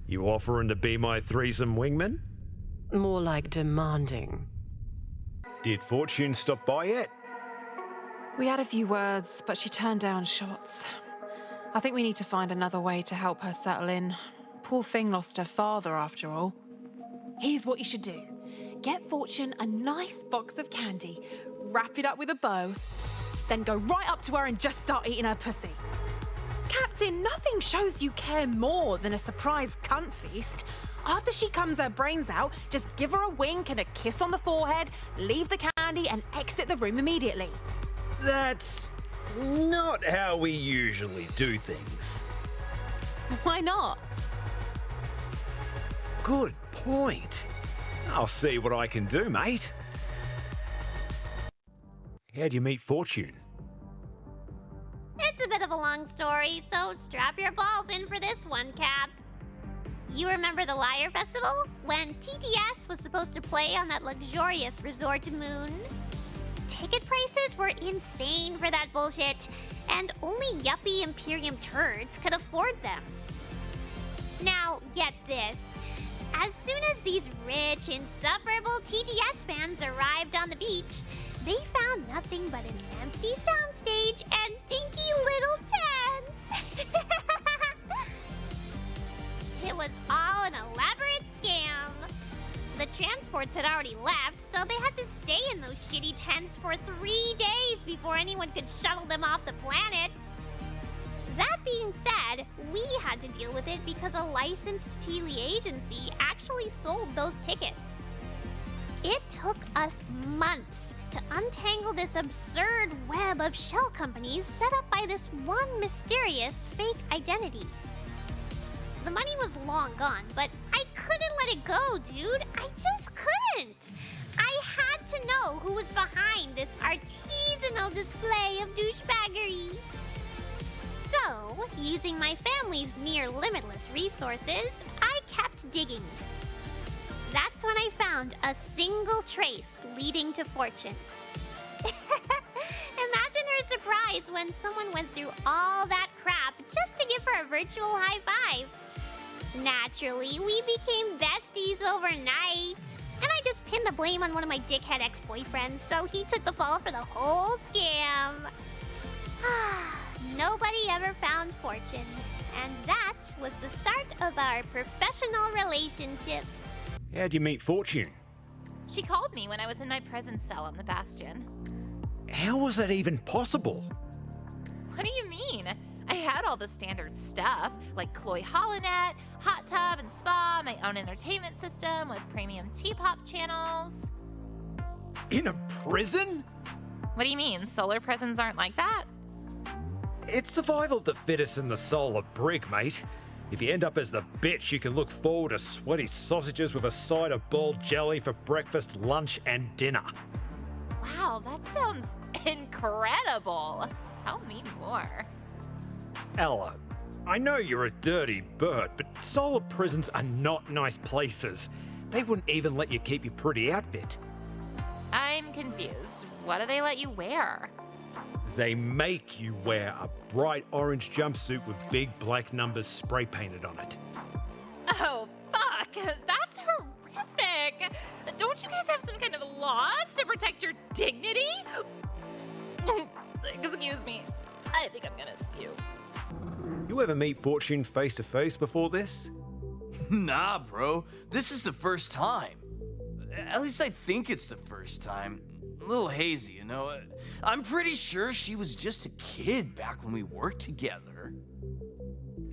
You offering to be my threesome wingman? More like demanding. Did Fortune stop by yet? We had a few words, but she turned down shots. I think we need to find another way to help her settle in. Poor thing lost her father, after all. Here's what you should do. Get Fortune a nice box of candy, wrap it up with a bow, then go right up to her and just start eating her pussy. Captain, nothing shows you care more than a surprise cunt feast. After she comes her brains out, just give her a wink and a kiss on the forehead, leave the candy and exit the room immediately. That's not how we usually do things. Why not? Good point. I'll see what I can do, mate. How'd you meet Fortune? It's a bit of a long story, so strap your balls in for this one, Cap. You remember the Liar Festival? When TTS was supposed to play on that luxurious resort moon? Ticket prices were insane for that bullshit, and only yuppie Imperium turds could afford them. Now, get this. As soon as these rich, insufferable TTS fans arrived on the beach, they found nothing but an empty soundstage and dinky little tents. It was all an elaborate scam. The transports had already left, so they had to stay in those shitty tents for 3 days before anyone could shuttle them off the planet. That being said, we had to deal with it because a licensed Teely agency actually sold those tickets. It took us months to untangle this absurd web of shell companies set up by this one mysterious fake identity. The money was long gone, but I couldn't let it go, dude. I just couldn't. I had to know who was behind this artisanal display of douchebaggery. So, using my family's near limitless resources, I kept digging. That's when I found a single trace leading to Fortune. Imagine her surprise when someone went through all that crap just to give her a virtual high five. Naturally, we became besties overnight. And I just pinned the blame on one of my dickhead ex-boyfriends, so he took the fall for the whole scam. Nobody ever found Fortune. And that was the start of our professional relationship. How'd you meet Fortune? She called me when I was in my prison cell on the Bastion. How was that even possible? What do you mean? I had all the standard stuff, like Cloy Holonet, hot tub and spa, my own entertainment system with premium T-pop channels. In a prison? What do you mean? Solar prisons aren't like that? It's survival of the fittest in the soul of brick, mate. If you end up as the bitch, you can look forward to sweaty sausages with a side of boiled jelly for breakfast, lunch, and dinner. Wow, that sounds incredible. Tell me more. Ella, I know you're a dirty bird, but solar prisons are not nice places. They wouldn't even let you keep your pretty outfit. I'm confused. What do they let you wear? They make you wear a bright orange jumpsuit with big black numbers spray painted on it. Oh, fuck! That's horrific! Don't you guys have some kind of laws to protect your dignity? Excuse me. I think I'm gonna spew. You ever meet Fortune face to face before this? Nah, bro. This is the first time. At least I think it's the first time. A little hazy, you know. I'm pretty sure she was just a kid back when we worked together.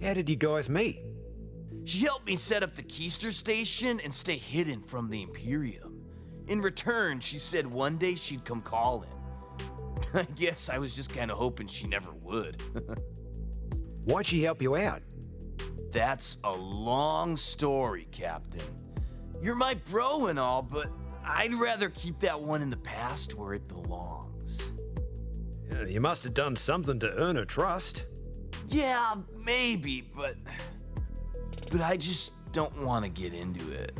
How did you guys meet? She helped me set up the Keister station and stay hidden from the Imperium. In return, she said one day she'd come calling. I guess I was just kind of hoping she never would. Why'd she help you out? That's a long story, Captain. You're my bro and all, but I'd rather keep that one in the past where it belongs. You must have done something to earn her trust. Yeah, maybe, but I just don't want to get into it.